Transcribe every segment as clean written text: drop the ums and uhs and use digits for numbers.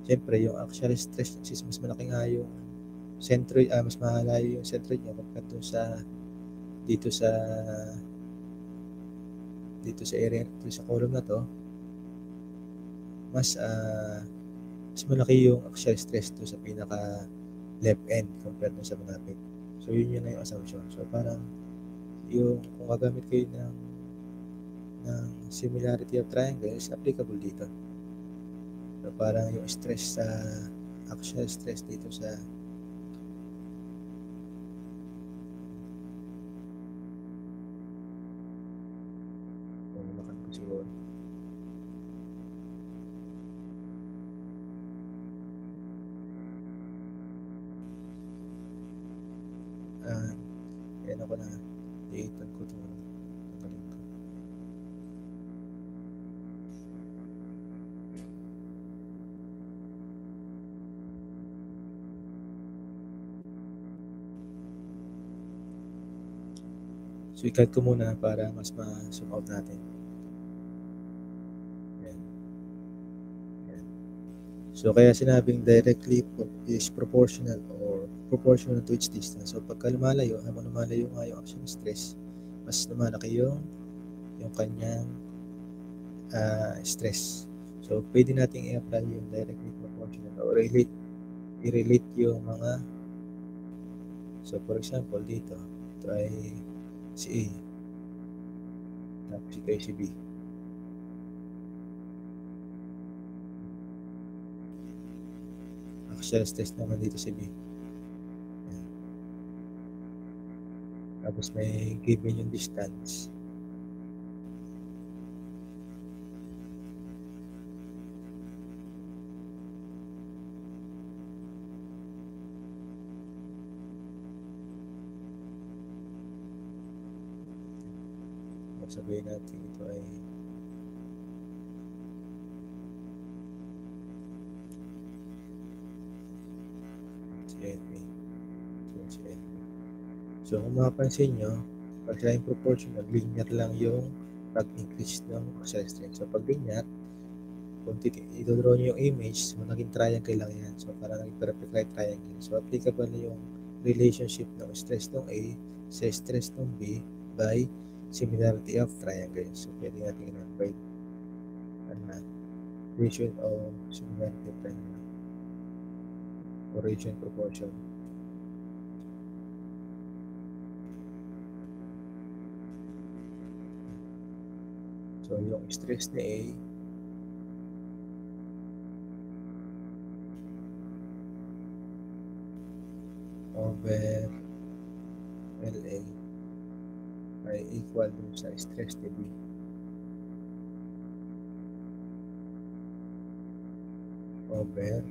Siyempre, yung actual stress is mas malaki nga yung centroid, mas mahalayo yung centroid niya compared dun sa dito sa area, dito sa column na to, mas malaki yung actual stress to sa pinaka left end compared dun sa malapit. So yun na yung assumption. So parang yung kung gagamit kayo ng similarity of triangle is applicable dito. So parang yung stress sa actual stress dito sa siguro. Yan ako na i-itan ko ito. So i-cut ko muna para mas ma-zoom out natin. Yan. Yan. So kaya sinabing directly is proportional or proportional to its distance. So pagka lumalayo, habang lumalayo nga yung action stress, mas lumalaki yung kanyang stress. So pwede nating i-apply yung directly proportional or i-relate yung mga, so for example dito, ito ay si A, tapos ito ay si B. Actual stress naman dito si B. Yan. Tapos may given yung distance. Sabihin natin ito ay so kung mapapansin nyo, pag sila yung proportional, linear lang yung pag-increase ng actual stress. So pag linear, kung i-draw nyo yung image, so naging triangle lang yan. So parang naging perfect right triangle. So applicable na yung relationship ng stress ng A sa stress ng B by similarity of triangle. So pwede natin by ratio of similarity of triangle or ratio and proportion. So yung stress ni A over LA ay equal dun sa stress ni B over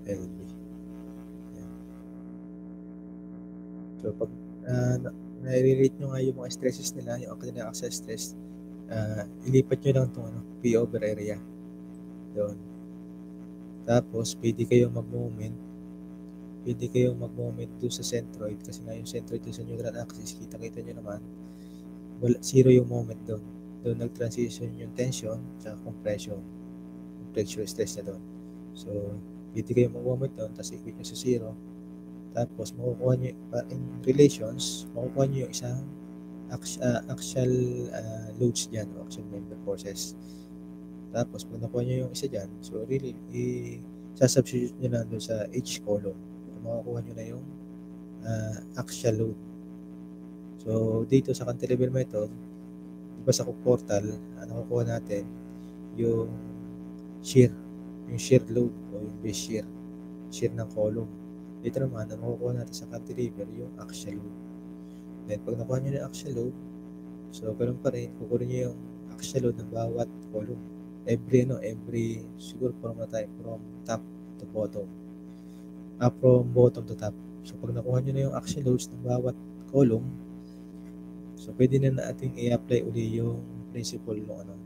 LB. Yan. So pag nai-relate nyo nga yung mga stresses nila, yung kanilang access stress, ilipat nyo lang itong P over area. Doon. Tapos pwede kayong mag-moment doon sa centroid kasi nga yung centroid doon sa neutral axis, kita-kita nyo naman, zero yung moment doon. Doon nag-transition yung tension sa compression stress na doon. So, pwede kayo mag-moment doon, tapos equate nyo sa zero. Tapos, makukuha nyo, in relations, makukuha nyo yung isang axial loads dyan, o axial member forces. Tapos, pag nakuha nyo yung isa dyan, so really, sasubstitute nyo lang doon sa each column. So, makukuha nyo na yung axial load. So, dito sa cantilever method, diba sa portal, nakukuha natin yung shear load o yung base shear ng column. Dito naman, makukuha natin sa cantilever yung axial load. Then, pag nakuha nyo yung axial load, so ganun pa rin, kukunin nyo yung axial load ng bawat column. Every, siguro from top to bottom. From bottom to top. So, pag nakuha nyo na yung axial loads ng bawat column, so pwede na natin i-apply uli yung principle ng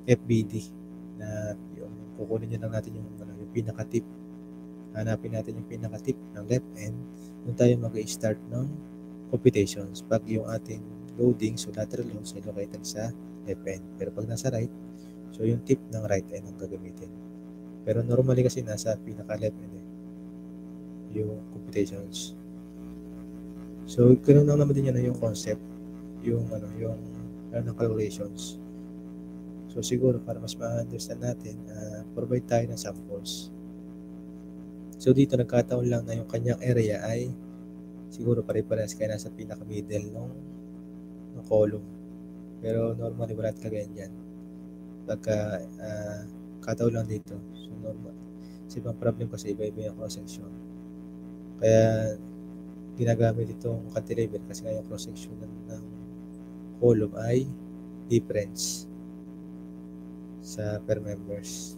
FBD na yung kukunin nyo lang natin yung pinaka-tip. Hanapin natin yung pinaka-tip ng left end. Doon tayo mag-i-start ng computations. Pag yung ating loading, so lateral loads ay located sa left end. Pero pag nasa right, so yung tip ng right end ang gagamitin. Pero normally kasi nasa pinaka-left yung computations. So, ganun lang naman din yan yung concept, yung calculations. So, siguro para mas ma-understand natin, provide tayo ng samples. So, dito nagkataon lang na yung kanyang area ay siguro pare-parehas kaya nasa pinaka-middle ng column. Pero normally wala kagayan dyan. Pagka kataon lang dito. So, normal. Kasi ibang problem kasi iba-iba yung cross-section. Kaya ginagamit itong cantilever kasi nga yung cross-section ng column ay difference sa per members.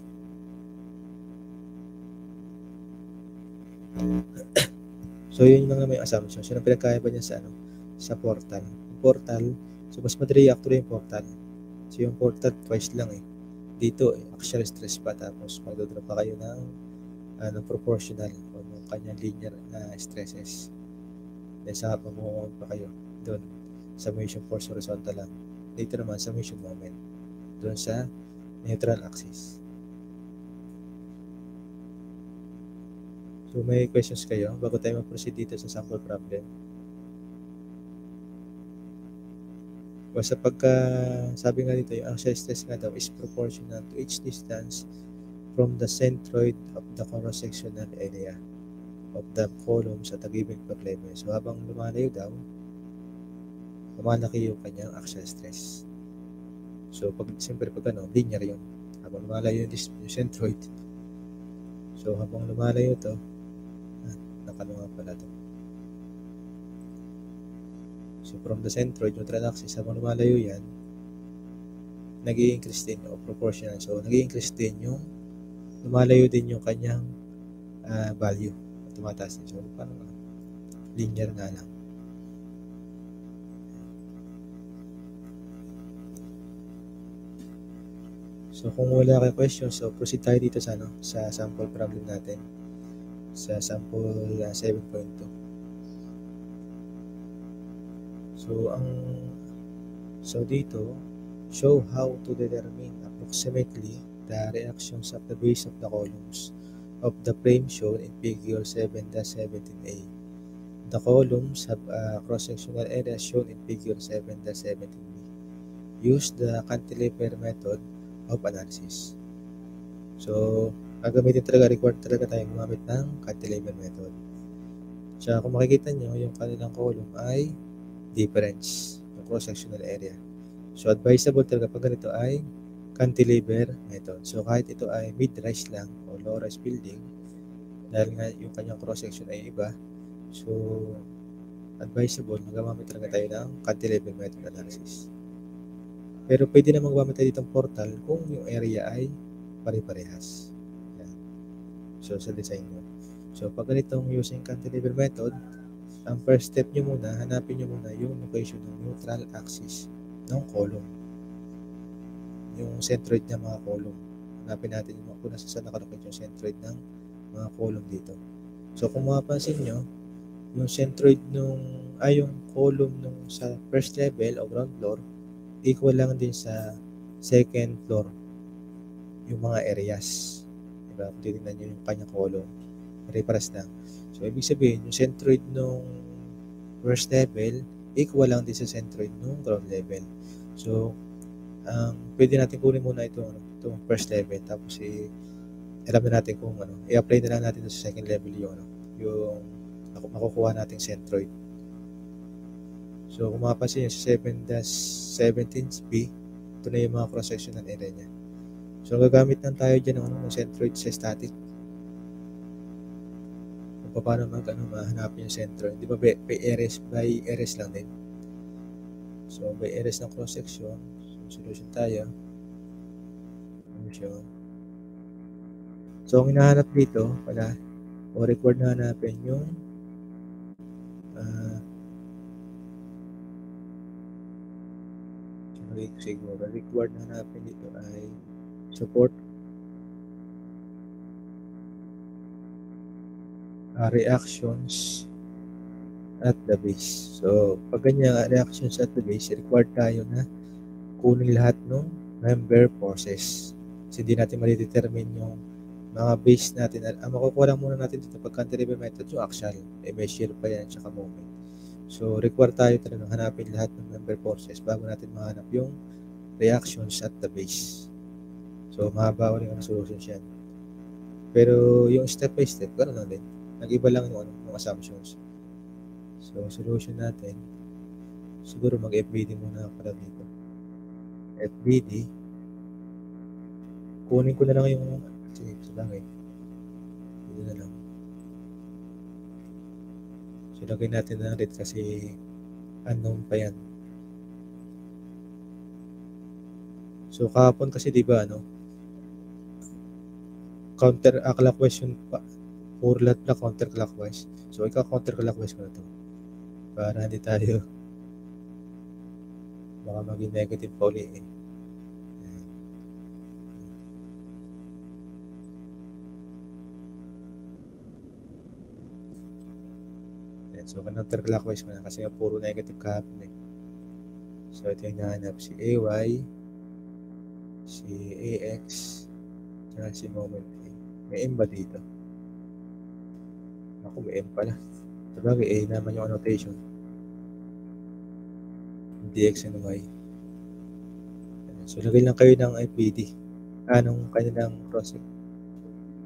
So, yun lang naman yung assumption. So, pinagkaiba niya sa portal. Yung portal, so mas madali actually yung portal. So, yung portal twice lang Dito, axial stress pa tapos magdodrop pa kayo ng proportional o ng kanyang linear stresses. Then, saka pamuhungan pa kayo doon sa motion force horizontal lang. Dito naman sa motion moment doon sa neutral axis. So, may questions kayo bago tayo mag-proceed dito sa sample problem? Basta pagka sabi nga dito, yung axial stress nga daw is proportional to each distance from the centroid of the cross-sectional area of the columns at a given per level. So, habang lumalayo daw, lumalaki yung kanyang axial stress. So, siyempre pag linear yun. Habang lumalayo yung centroid. So, habang lumalayo to, nakalunga pala to. So, from the centroid, neutral axis, habang lumalayo yan, nag-i-increase din o proportional. So, nag-i-increase din yung lumalayo din yung kanyang value. Tumataas din. So, parang linear nga lang. So, kung wala kayo questions, so proceed tayo dito sa sample problem natin. Sa sample 7.2. So dito, show how to determine approximately the reactions at the base of the columns of the frame shown in figure 7-17a. The columns have a cross-sectional area shown in figure 7-17b. Use the cantilever method of analysis. So, required talaga tayo gumamit ng cantilever method. So, kung makikita nyo, yung kanilang column ay difference, yung cross-sectional area. So, advisable talaga pag ganito ay cantilever method. So, kahit ito ay mid-rise lang o low-rise building, dahil nga yung kanyang cross-section ay iba, so, advisable, magamamit talaga tayo ng cantilever method analysis. Pero pwede na magamit tayo ditong portal kung yung area ay pare-parehas. Yan. So, sa design mo. So, pag ganitong using cantilever method, ang first step nyo muna, hanapin nyo muna yung location ng neutral axis ng column. Yung centroid ng mga column. Hanapin natin yung kung saan nakalokate yung centroid ng mga column dito. So, kung mapapansin nyo, yung centroid yung column sa first level o ground floor, equal lang din sa second floor yung mga areas. Diba? Kung titignan nyo yung kanyang column, pare-paras lang. So, ibig sabihin, yung centroid nung first level, equal lang din sa centroid nung ground level. So, pwede natin kunin muna itong first level, tapos alam na natin kung i-apply na lang natin sa second level yung makukuha nating centroid. So, kung mapapansin nyo sa 7-17b, ito na yung mga cross-sectional area niya. So, gagamit lang tayo dyan ng centroid sa static. Paano mahanapin yung centroid. Di ba by areas lang din. So, by areas ng cross-section, solution tayo. So, ang hinahanap dito pala, o required na hanapin yung siguro, required na hanapin dito ay support reactions at the base. So, pag ganyan reactions at the base, required tayo na kunin lahat ng member forces. Kasi hindi natin malidetermine yung mga base natin, ang makukuha lang muna natin dito pag cantilever method, yung axial, may shear pa yan, tsaka moment. So, require tayo talagang hanapin lahat ng member forces bago natin mahanap yung reactions at the base. So, mahaba ulit ang solutions yan. Pero, yung step by step, gano'n lang din. Nag-iba lang yung assumptions. So, solution natin, siguro mag-FBD muna pala dito. FBD, kunin ko na lang yung, sige, sabagay. Dito na lang. So, lagay natin na rin kasi unknown pa yan. So, kahapon kasi diba, counter-clockwise yun pa. Puro lahat na counter-clockwise. So, ika-counter-clockwise ko na to. Para hindi tayo baka maging negative pa uli eh. So, counter-clockwise ko na kasi puro negative kahapon eh. So, ito yung nahanap si AY, si AX, tsaka si moment A. May M ba dito? Ako, may M pala. Sabagay, A naman yung annotation. DX and Y. So, lagay lang kayo ng FBD. Anong kanilang process.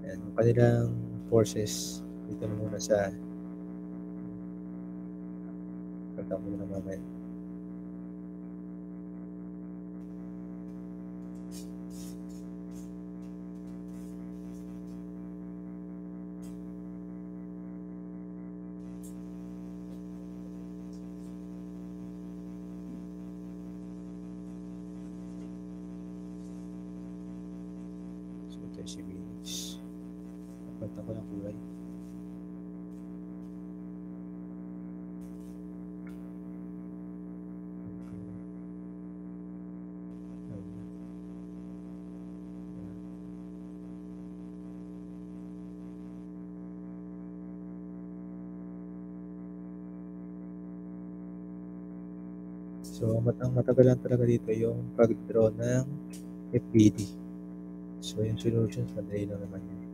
Ayan, yung kanilang forces. Dito na muna sa kanta mo na mamaya. Si Venus. Napalitan ko ng kulay. So, ang matagalan talaga dito yung pag-draw ng FBD. So, yung solutions, madali lang naman yun.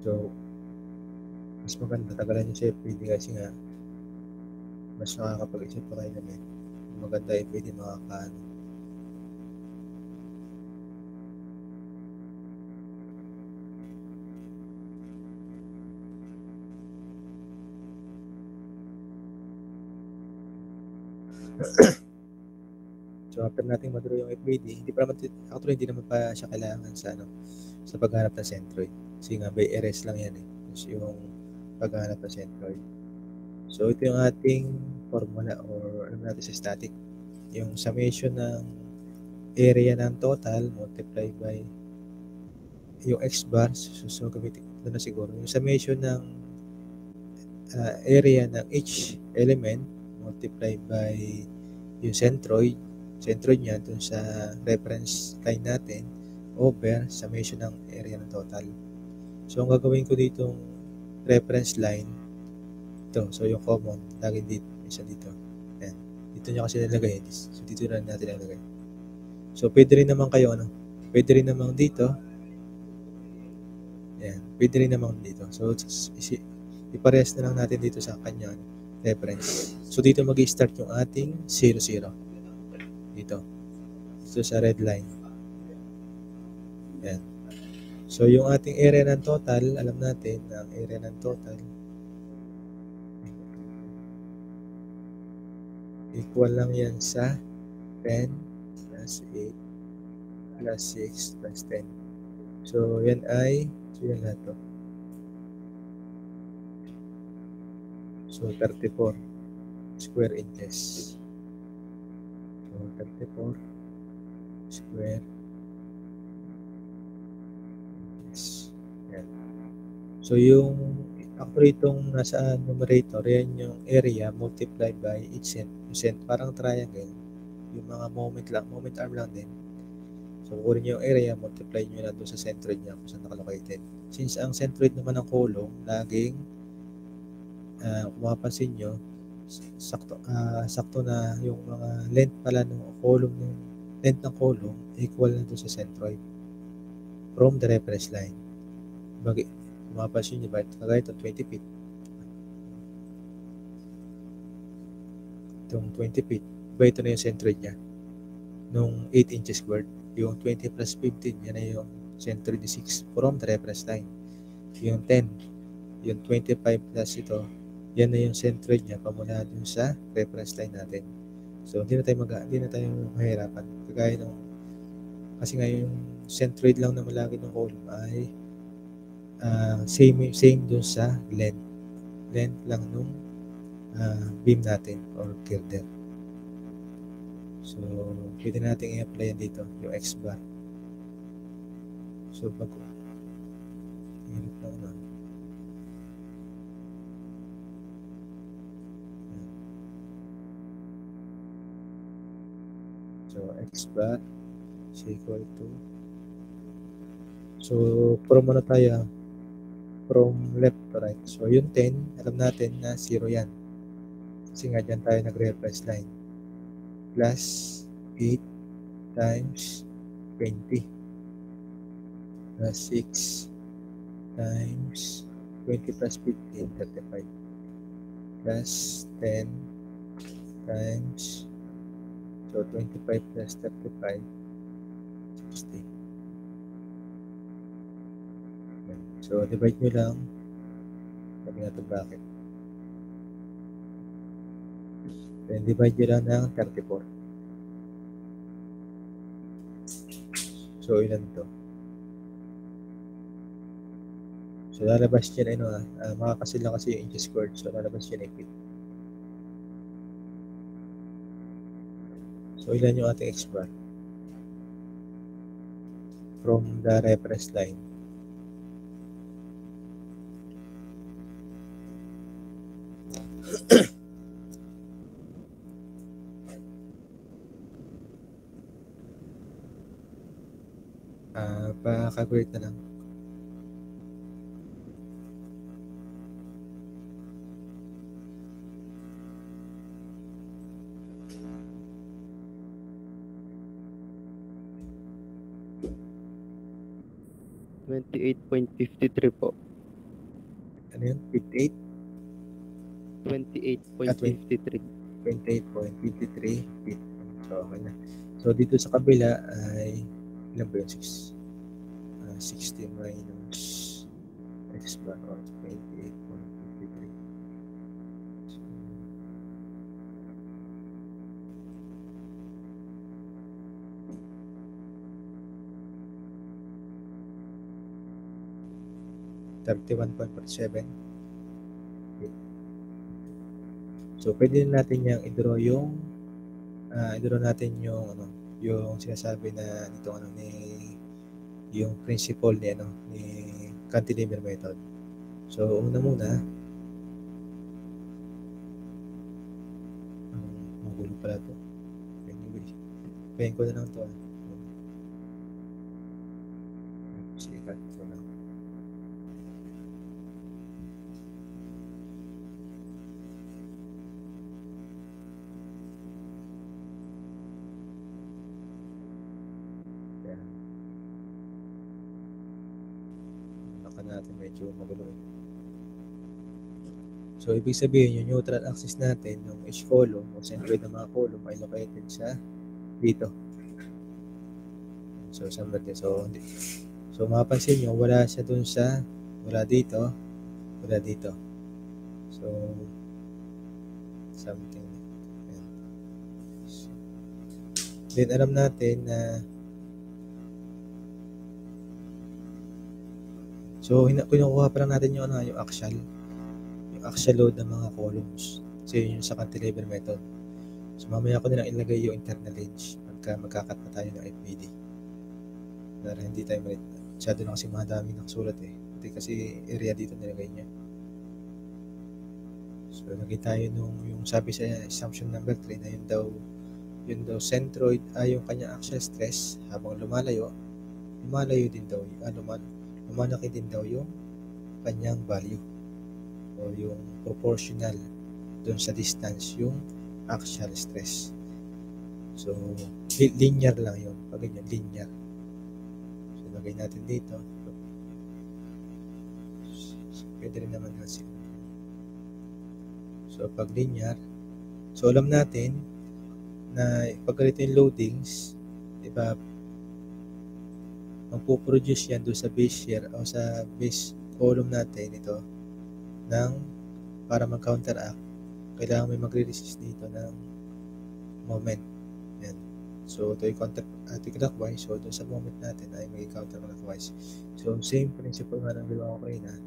So, mas maganda tagalan yung sa FBD kasi nga mas nakakapag-isip pa kayo naman. Maganda FBD makakaano. So, after natin madraw yung FBD, actually hindi naman pa siya kailangan sa paghanap ng centroid. Kasi nga, by RS lang yan eh. Kasi yung paghanap ng centroid. So, ito yung ating formula or ano natin sa static. Yung summation ng area ng total multiply by yung x bar. So gamitin ko na siguro. Yung summation ng area ng each element multiply by yung centroid niya dun sa reference line natin over summation ng area ng total. So, ang gagawin ko ditong reference line, ito. So, yung common, lagi dito, isa dito. Ayan. Dito nyo kasi nalagay. So, dito na natin nalagay. So, pwede rin naman kayo, pwede rin naman dito. Ayan. Pwede rin naman dito. So, iparehas na lang natin dito sa kanya reference. So, dito mag-i-start yung ating 0, 0. Dito sa red line. Ayan. So, yung ating area ng total, alam natin na ang area ng total equal lang yan sa 10 plus 8 plus 6 plus 10. So, yan lahat to. So, 34 square inches. So, 34 square inches. Yan. So, actually itong nasa numerator, yan yung area multiplied by each parang triangle. Yung mga moment arm lang din. So, kukunin nyo yung area, multiply nyo lang doon sa centroid niya kung saan nakalocated. Since ang centroid naman ng column, laging kung mapapansin nyo, sakto na yung mga length pala ng column, length ng column, equal na doon sa centroid. from the reference line. Mapapansin nyo ba? Kagaya ito, 20 feet. Itong 20 feet. Diba ito na yung centroid niya? Nung 8 inches squared. Yung 20 plus 15, yan na yung centroid ni 6 from the reference line. Yung 10, yung 25 plus ito, yan na yung centroid niya pamula dun sa reference line natin. So, hindi na tayo mahirapan. Kagaya nung, kasi nga yung centroid lang na malaki ng column ay same dun sa length lang nung beam natin or girder. So, pwede natin i-apply yan dito, yung X bar. So, hirap lang na. So, X bar is equal to, so, from ano tayo? From left to right. So, yung 10, alam natin na 0 yan. Kasi nga dyan tayo nag-reference line. Plus 8 times 20. Plus 6 times 20 plus 15, 35. Plus 10 times, so 25 plus 35, 60. So, divide nyo lang. Sabi natin bakit. Then, divide nyo lang ng 34. So, ilan to? So, lalabas yan, makakasila kasi yung inches squared. So, lalabas yan 8 feet. So, ilan yung ating X bar? From the reference line. Pa-calculate na lang. $28.53 po. Ano yun? 58? $28.53. 28.53 feet. So, okay na. So, dito sa kabila ay, ilan ba yun? 60 minus X bar or 28.53. So, $31.47. So, pwede natin yung i-draw natin yung sinasabi na nitong yung principle ni cantilever method. So, una muna, magulo pala ito. Anyway, pahin ko na lang ito. Sikat ko lang. Natin medyo magulo. So, ibig sabihin yung neutral axis natin, yung H column o centroid ng mga column ay located sa dito. So, so mapapansin nyo, wala siya dun wala dito. So, something. Then, alam natin na so, kinukuha pa lang natin yung axial load ng mga columns. So, yun yung sa cantilever method. So, mamaya ko nilang ilagay yung internal range pagka magkakat na tayo ng FBD. Para hindi tayo masyado na kasi madami nakasulat kasi area dito nilagay niya. So, lagay tayo yung sabi sa assumption number 3 na yun daw centroid yung kanyang axial stress habang lumalayo din daw lumalaki din daw yung kanyang value o yung proportional dun sa distance yung axial stress. So, linear lang yun. Pag ganyan, linear. So, lagay natin dito. Pwede rin naman kasi. So, pag linear, so alam natin na pag ganito yung loadings, diba, magpuproduce yan doon sa base shear o sa base column natin ito ng para mag-counteract, kailangan may magre-resist dito ng moment. Yan. So, ito yung anti-clockwise. So, doon sa moment natin ay may counterclockwise. So, same principle nga ng ginawa ko kanina.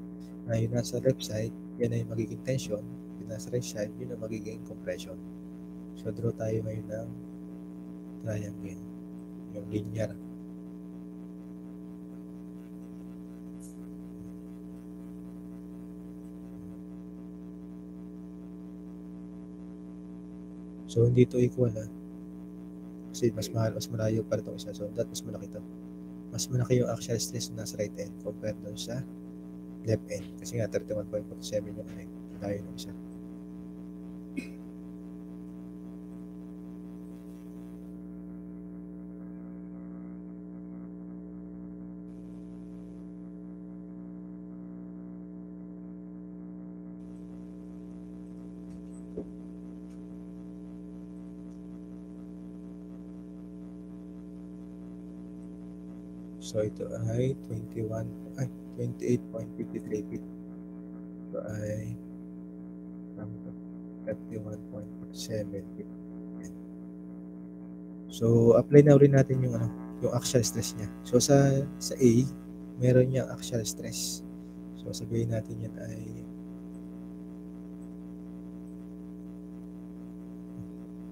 Na yun nasa left side, yan ay magiging tension. Yun nasa right side, yun ang magiging compression. So, draw tayo ngayon ng triangle. Yung linear. So, hindi ito equal kasi mas malayo pa itong isa. So, that mas malaki ito. Mas malaki yung axial stress na nasa right end compared doon sa left end. Kasi nga, 31.47 yung malayo ng isa. So, ito ay 28.53 feet. Ito ay 31.47 feet. So, apply na rin natin yung axial stress niya. So, sa A, meron niyang axial stress. So, sabihin natin yan ay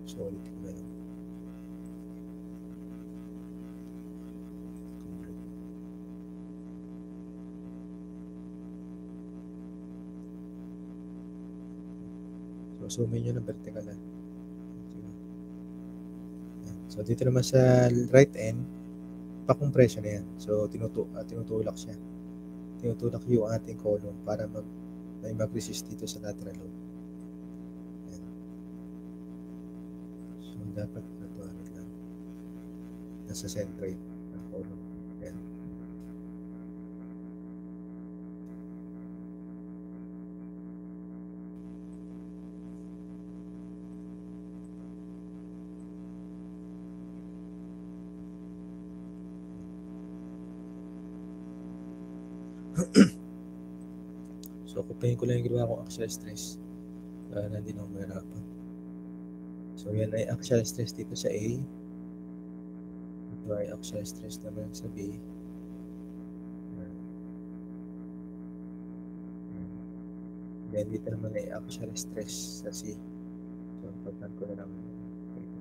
solid ko na yun. So, sumin nyo ng vertical So, dito naman sa right end, pa-compression na yan. So, tinutulak siya. Tinutulak yung ating column para may mag-resist dito sa lateral load. Yan. So, dapat ito lang. Nasa centroid ng column. Yan. So, kupahin ko lang yung ginawa kong axial stress para na din ako mahirapan. So, yan ay axial stress dito sa A. Ito ay axial stress naman sa B. Then, dito naman ay axial stress sa C. So, pagtan ko na naman ito.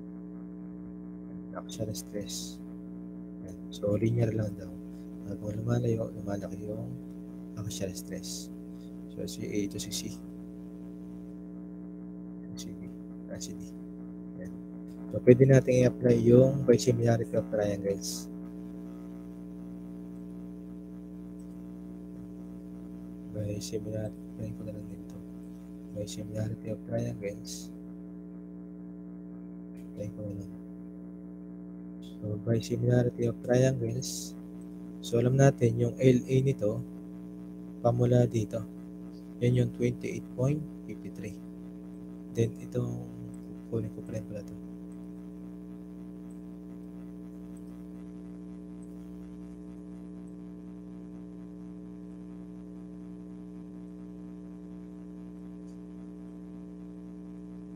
Axial stress. Yan. So, linear lang daw. Kung lumalayo, lumalaki yung axial stress. So, si A ito si C. Si B. Si D. Yan. So, pwede natin i-apply yung by similarity of triangles. By similarity, apply ko na lang dito. By similarity of triangles. Apply ko na lang. So, by similarity of triangles, so alam natin yung LA nito, pamula dito. Yan yung 28.53. Then, itong kunin ko pa rin pala ito.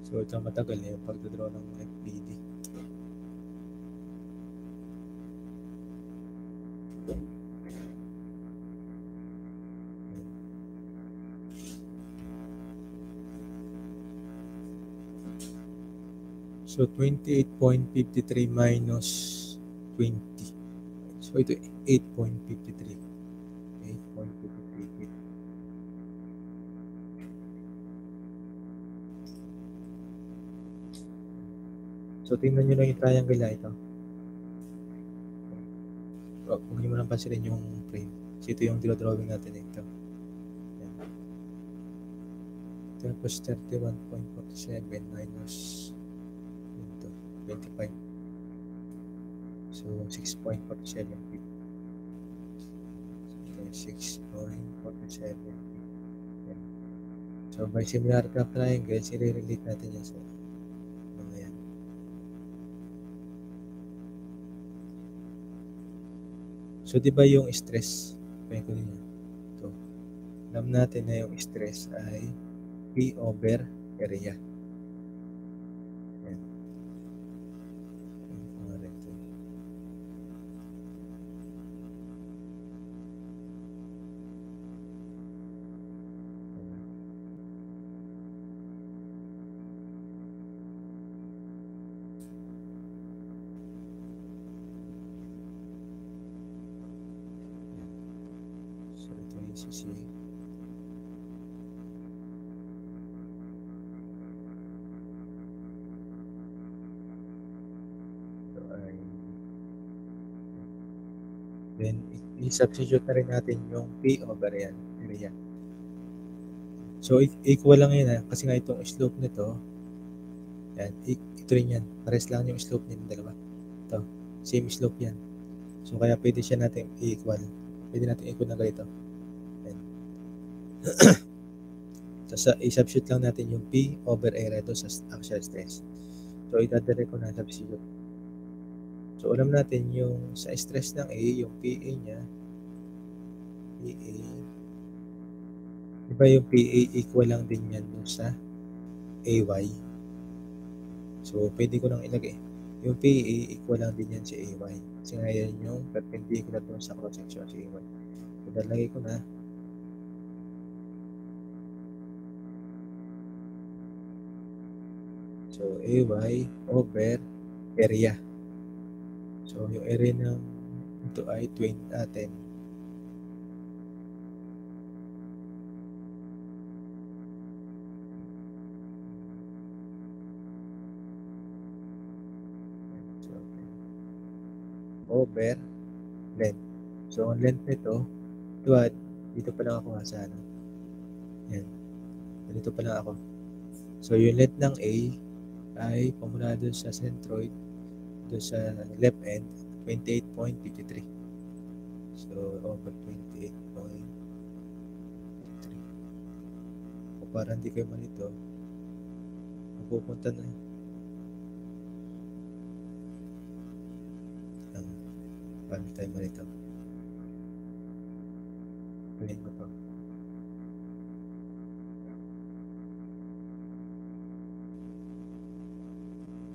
So, ito matagal yung pagdadraw ng FBD. So, 28.53 minus 20. So, ito 8.53. 8.53 feet. So, tingnan nyo lang yung triangle na ito. So, huwag nyo mo lang pansinin yung frame. So, ito yung dinodrawing natin ito. Yan. Tapos, 31.47 minus 25. So, 6.47 feet. 6.47. Yan. So, by similar graph triangles, i-relate natin yan sa mga yan. So, di ba yung stress? Kaya ko din yan. So, alam natin na yung stress ay P over area. Yan. So, ito yung CC. So, ay then, i-substitute na rin natin yung P over yan, area. So, equal lang yun kasi nga itong slope nito, yan, ito rin yan. Pares lang yung slope nito dalawa. Ito, same slope yan. So, kaya pwede siya natin i-equal. Pwede natin i-equal na ganito. Yan. So, i-substitute lang natin yung P over area doon sa axial stress. So, idadala ko na substitute. So, alam natin yung sa stress ng A, yung PA niya, PA, di ba yung PA equal lang din yan dun sa AY. So, pwede ko nang ilagay. Yung PA equal lang din yan sa AY. Kasi nga yan yung perpendicular dun sa cross-section sa AY. So, dalagay ko na. So, AY over area. So, yung area ng ito ay 10. Over length. So, ang length nito, dito pa lang ako sa ano. Yan. Dito pa lang ako. So, yung length ng A ay pamula doon sa centroid, doon sa left end, 28.53. So, over 28.53. O para hindi kayo malito, mapupunta na. Paano tayo malito? Piliin ko to.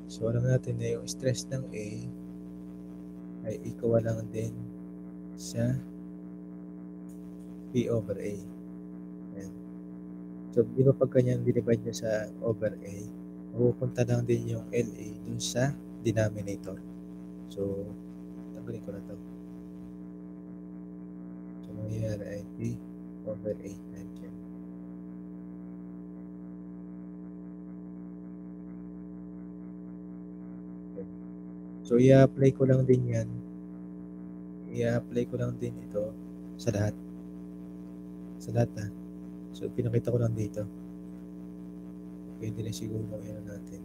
So, alam natin na yung stress ng A ay equal lang din sa P over A. Ayan. So, di ba pag kanyang dinivide nyo sa over A, mapupunta lang din yung LA dun sa denominator. So, tanggalin ko na to. So, mangyayari ay P over A. Nandiyan. Okay. So, i-apply ko lang din yan. I-apply ko lang din ito sa lahat. Sa lahat na. So, pinakita ko lang dito. Pwede na siguro ano natin.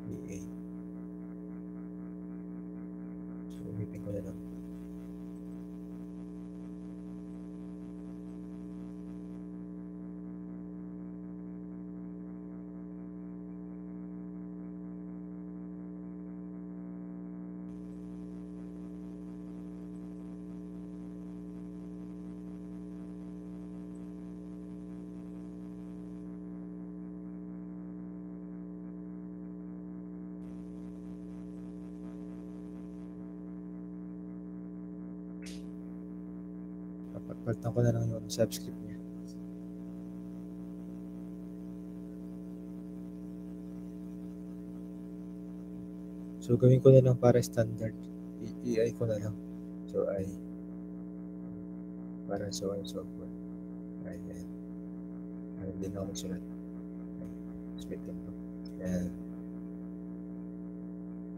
BA. So, ulitin ko na lang. Pagpalitan ko na lang yung subscript niya. So, gawin ko na lang para standard. I ko na lang. So, para so on so forth. Ayan. Ayan din ako magsulat. Split ko. Ayan.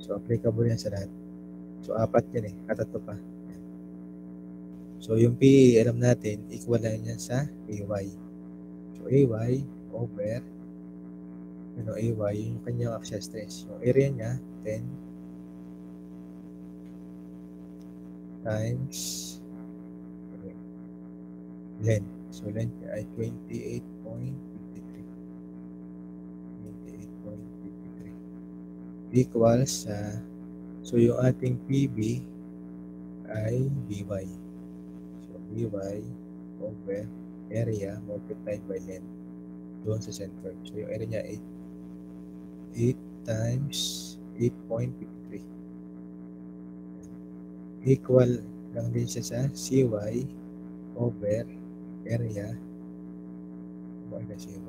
So, applicable yan sa lahat. So, 4 yan eh. Katatlo pa. So, yung PA, alam natin, equal lang yan sa AY. So, AY over AY, yung kanyang axial stress. Yung area niya, 10 times length. So, length niya ay 28.53. 28.53 equals sa so yung ating PB ay BY. So, BY over area multiplied by length doon sa center. So, yung area niya ay 8 times 8.53 equal lang din siya sa CY over area ano na CY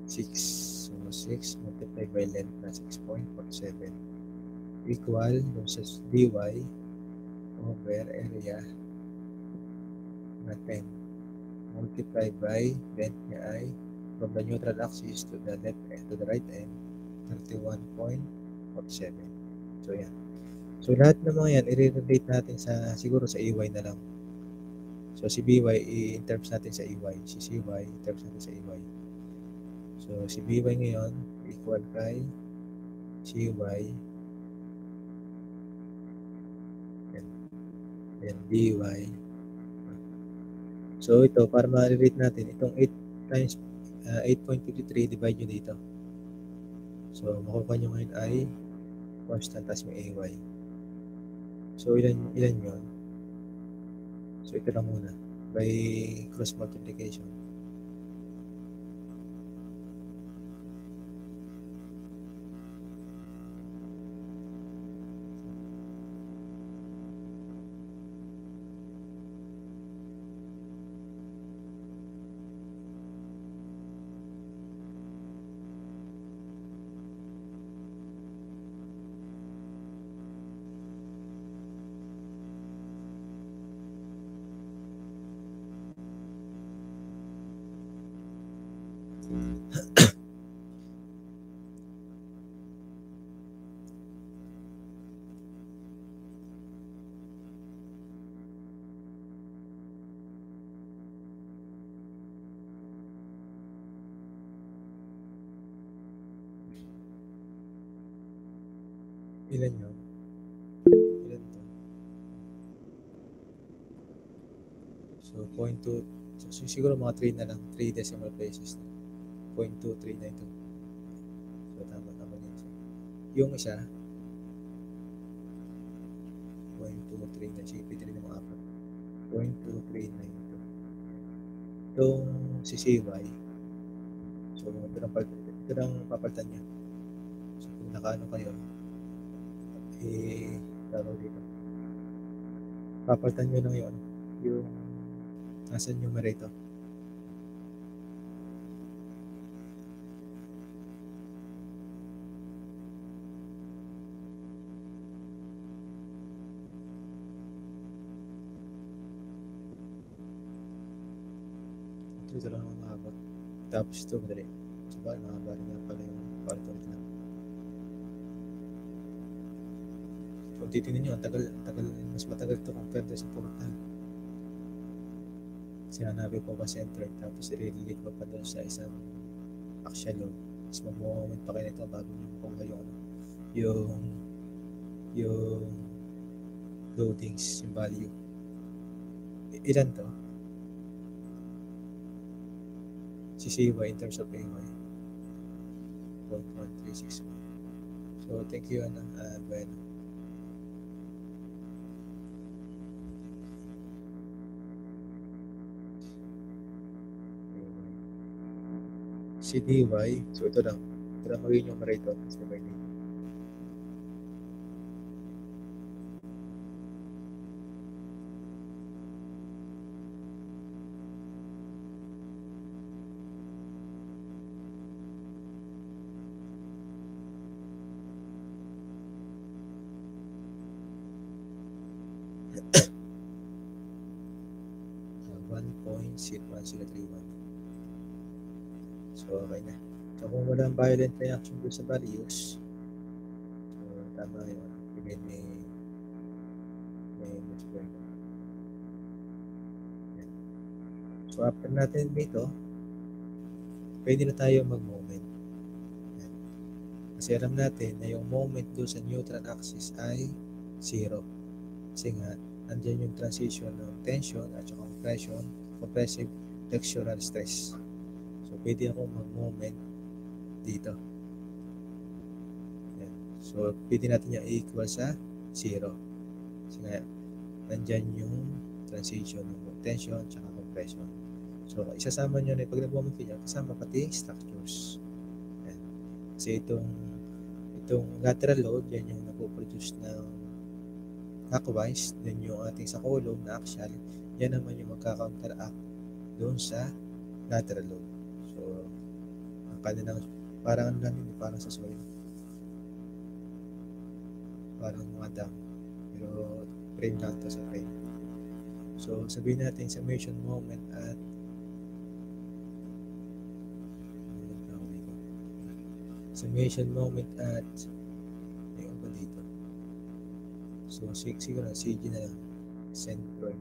6. So 6 multiplied by length na 6.47 equal dun sa DY over area na 10 multiplied by length niya ay from the neutral axis to the left end to the right end 31.47. So yan. So lahat ng mga yan i-relate natin sa siguro sa EY na lang. So si BY in terms natin sa EY, si CY in terms natin sa EY. So si BY ngayon equal kay CY and DY. So ito para ma-relate natin itong 8 times 8.53 divide nyo dito. So makukuha nyo ngayon ay constant tas may AY. So ilan yun? So ito lang muna by cross multiplication. Ilan yun? Ilan to? So 0.2 so siguro mga 3 na lang 3 decimal places na 0.23 na ito. So tama yun. Yung isa 0.23 na sige pwede rin yung mga apat 0.23 na ito. Itong si CY so ito lang papalitan niya. So kung nakaano kayo tawag dito papalitan nyo lang yung nasa numerator. Ito lang ang mahaba. Tapos ito madali. Diba? Mahaba rin nga pala yung palit-ulit lang. Kung titignan nyo, tagal, mas matagal ito compared sa portal. Kasi hanapin po pa center, tapos i-relate mo pa doon sa isang axial load. Tapos mag-moment pa kayo nito bago nyo makuha yung loadings, yung value. Ilan to? Si CY in terms of AY 0.1361. So thank you bueno. Si DY so ito lang magiging numerator kasi by name. So, okay na. So, kung walang violent reaction doon sa values, so, tama yun. Even may so, after natin dito, pwede na tayo mag-moment. Kasi alam natin na yung moment doon sa neutral axis ay 0. Kasi nga, nandiyan yung transition ng tension at saka compression, compressive flexural stress. So, pwede akong mag-moment dito. Yan. So, pwede natin yung equal sa 0. Kasi nga, nandyan yung transition ng tension at compression. So, isasama nyo na pag nag-moment kayo, kasama pati structures. Yan. Kasi itong lateral load, yan yung napoproduce ng clockwise, then yung ating sa column na axial, yan naman yung magka-counteract doon sa lateral load. So, ang kanilang, parang ano lang yun, parang sa soil. Parang mga dam. Pero frame lang to sa frame. So, sabihin natin summation moment at summation moment at yung ba dito. So, siguro CG na lang. Centroid.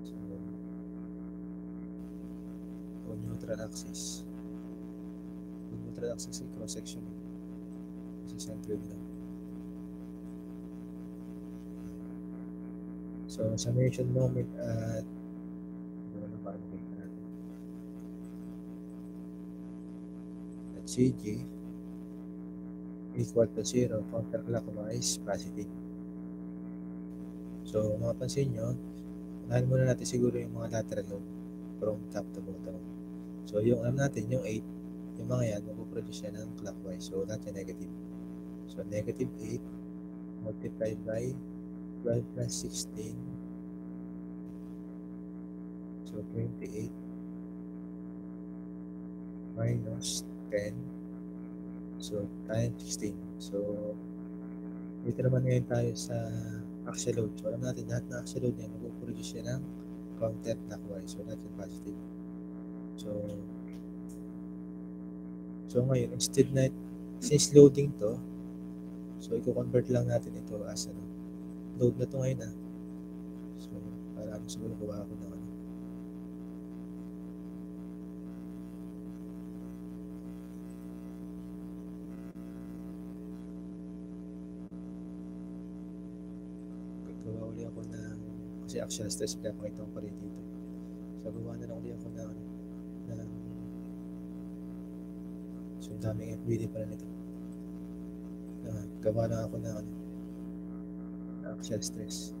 So, o neutral axis. O neutral axis ay cross-section. Kasi centroid lang. So, summation moment at CG equal to 0, counterclockwise, positive. So, mapapansin nyo, unahin muna natin siguro yung mga lateral load from top to bottom. So, yung alam natin, yung 8, yung mga yan, mapuproduce yan ng clockwise. So, lahat yan negative. So, negative 8 multiplied by 12 plus 16. So, 28 minus 10. So, times 16. So, dito naman ngayon tayo sa axial load. So, alam natin lahat na axial load niya, mag-produce siya ng counterclockwise. So, that's positive. So ngayon, instead na, since loading to, so, i-convert lang natin ito as ano, load na to ngayon na. So, para siguro gawa ako ng ano. Gawa ulit ako ng, kasi axial stress, kaya pakita ko pa rin dito. So, gawa na lang ulit ako ng so, daming FBD pala nito. Gawa na ako ng axial stress.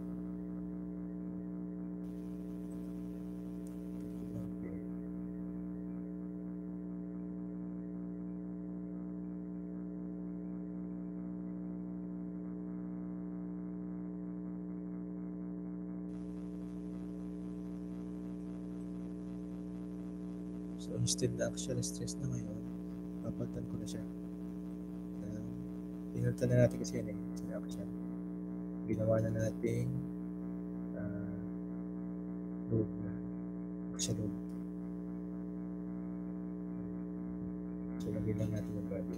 So, instead na axial stress na ngayon, papalitan ko na siya. Pinalitan na natin kasi yan sa axial. Ginawa na natin load na axial load. So, lagyan lang natin yung body.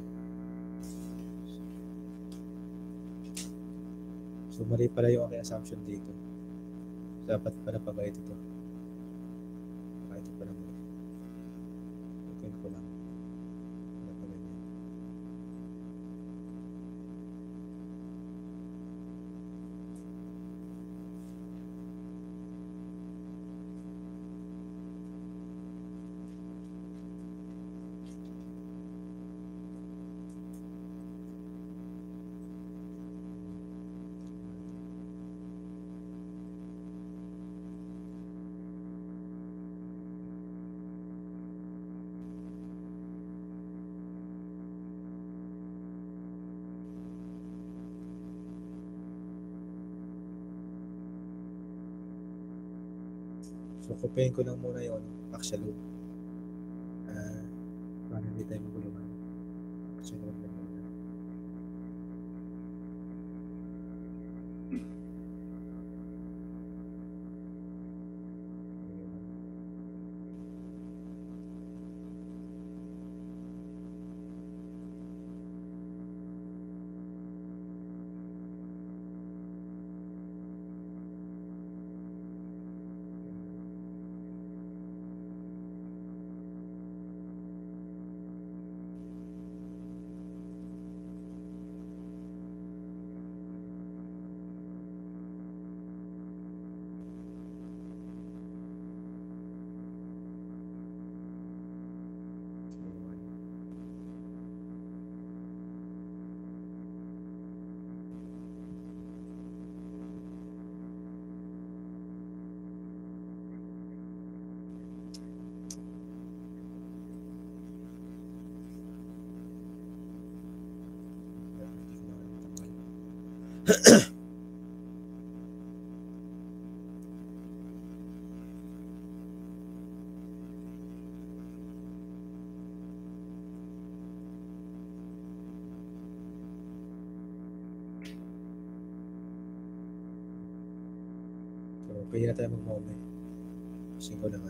So, mali pala yung aking assumption dito. Dapat pala pagayit ito. Pagayit ito pala mali. Okay ko lang. Wala pa ganyan. So, kupayin ko lang muna yung axial load. Para hindi tayo maguluhan. Axial load lang muna. So, pwede na tayo mag-moment. Kasi ko lang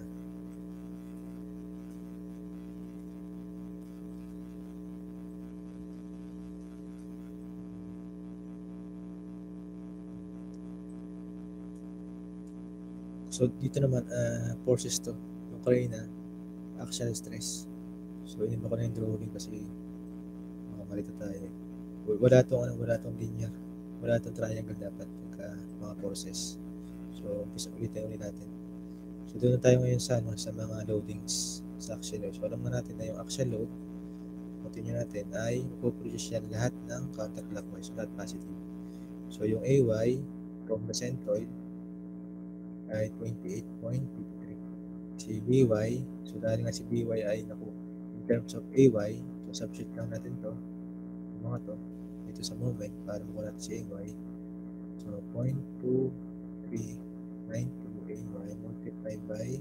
So, dito naman, forces to. Yung kanina, axial stress. So, yun ko na yung drawing kasi makamalito tayo. Wala tong linear. Wala tong triangle dapat pagka mga forces. So, ulitin natin. So, doon na tayo ngayon sa mga loadings sa axial load. So, alam na natin na yung axial load, continue natin, ay mapoproduce yan lahat ng counterclockwise, so lahat positive. So, yung AY from the centroid ay 28.53. Si BY, so dahil nga si BY ay in terms of AY, so substitute lang natin to, yung mga to, dito sa moment para makuha natin si AY. So, 0.2392 AY multiplied by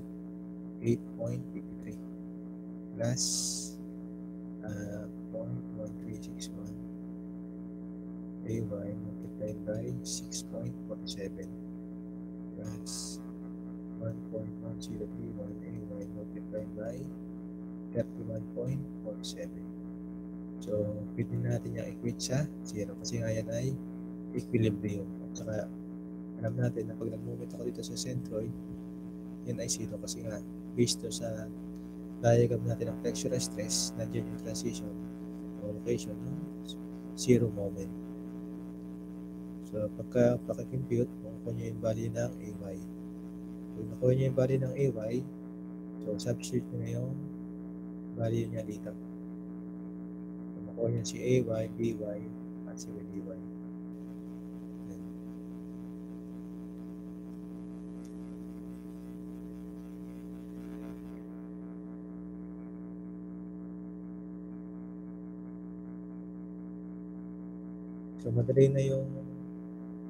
8.53 plus 0.1361 AY multiplied by 6.47 plus 1.1031 AY multiplied by 31.47. So, pwede natin yung equate sa 0 kasi nga yan ay equilibrium. At saka, alam natin na pag nag-moment ako dito sa centroid, yan ay 0 kasi nga based to sa diagram natin ng flexural stress, nandiyan yung transition o location ng 0 moment. So, pagka paki-compute, makukuha nyo yung value ng AY. Kung nakuha nyo yung value ng AY, so substitute nyo na yung value niya dito. So, makuha nyo si AY, BY, at si BY. So, madali na yung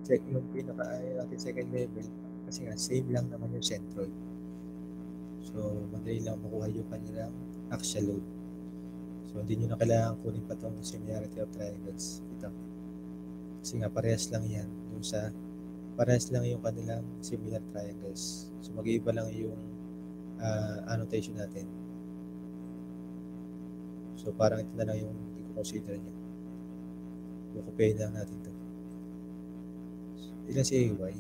check yung natin second level kasi nga same lang naman yung centroid. So, madali lang makuha yung kanilang axial load. So, hindi nyo na kailangan kunin pa itong similarity of triangles. Ito. Kasi nga parehas lang yan. Parehas lang yung kanilang similar triangles. So, mag-iiba lang yung annotation natin. So, parang ito na lang yung i-consider nyo. Kukupayin lang natin ito. Ilan si AY?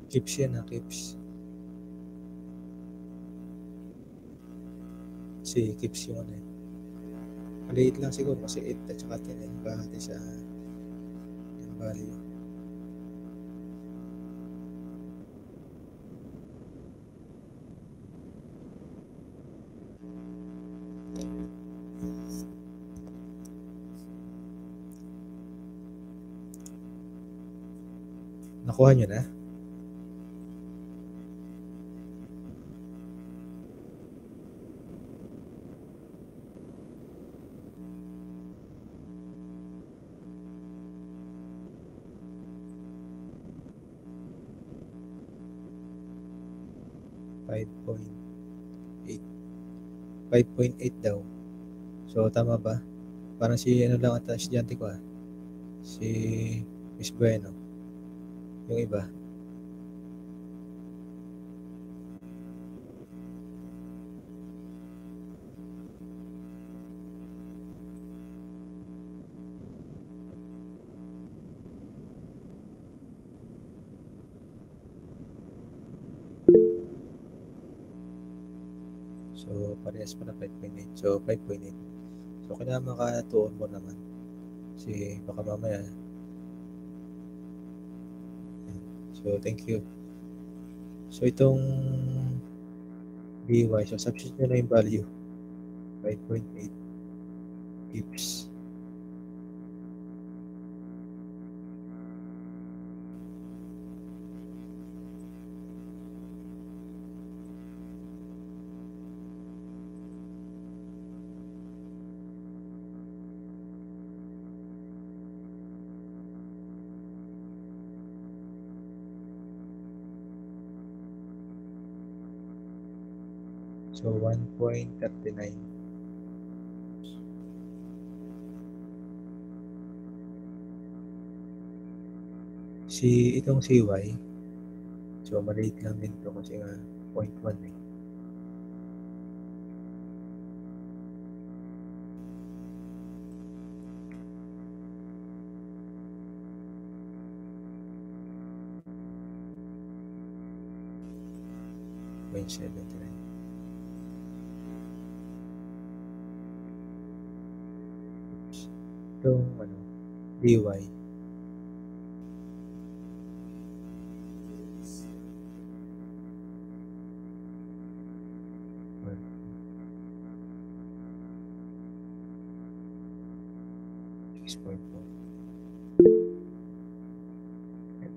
Kips yan Kips. Si Kips yung ano eh. Maliit lang siguro kasi 8 at saka 10 yung bahati sa yung value. Nakuha nyo na? .8 daw. So, tama ba? Parang si ano lang ata, estudyante ko si Miss Bueno. Yung iba. So, parehas pa na 5.8. So, 5.8. So, kailangan maka-2 mo naman. Kasi baka mamaya. So, thank you. So, itong BY. So, substitute nyo na yung value. 5.8 Kips. So, 1.39. Itong CY, so maliit lang din to kasi nga 0.1 eh. Itong DY.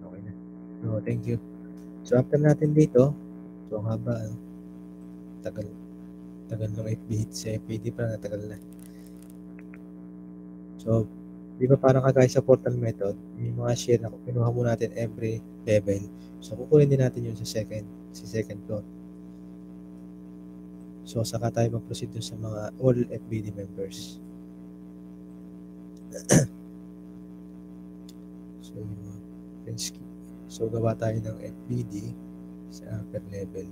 Okay na. So, thank you. So, after natin dito, so haba, tagal ng FB hit sa FPD pa na tagal na. So, di ba parang kagaya sa portal method, yung mga share na kinuha mo natin every level. So, kukunin din natin yun sa second floor. So, saka tayo mag-proceed dun sa mga all FBD members. So, gawa tayo ng FBD sa upper level.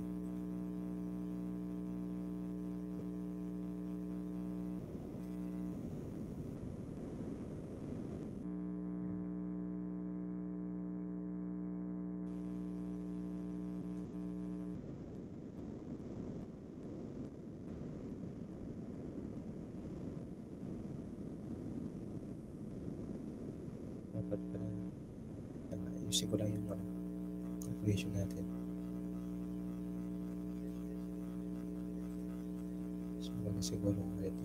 Dapat pala ayusin ko lang yung calculation natin. So, siguro ito.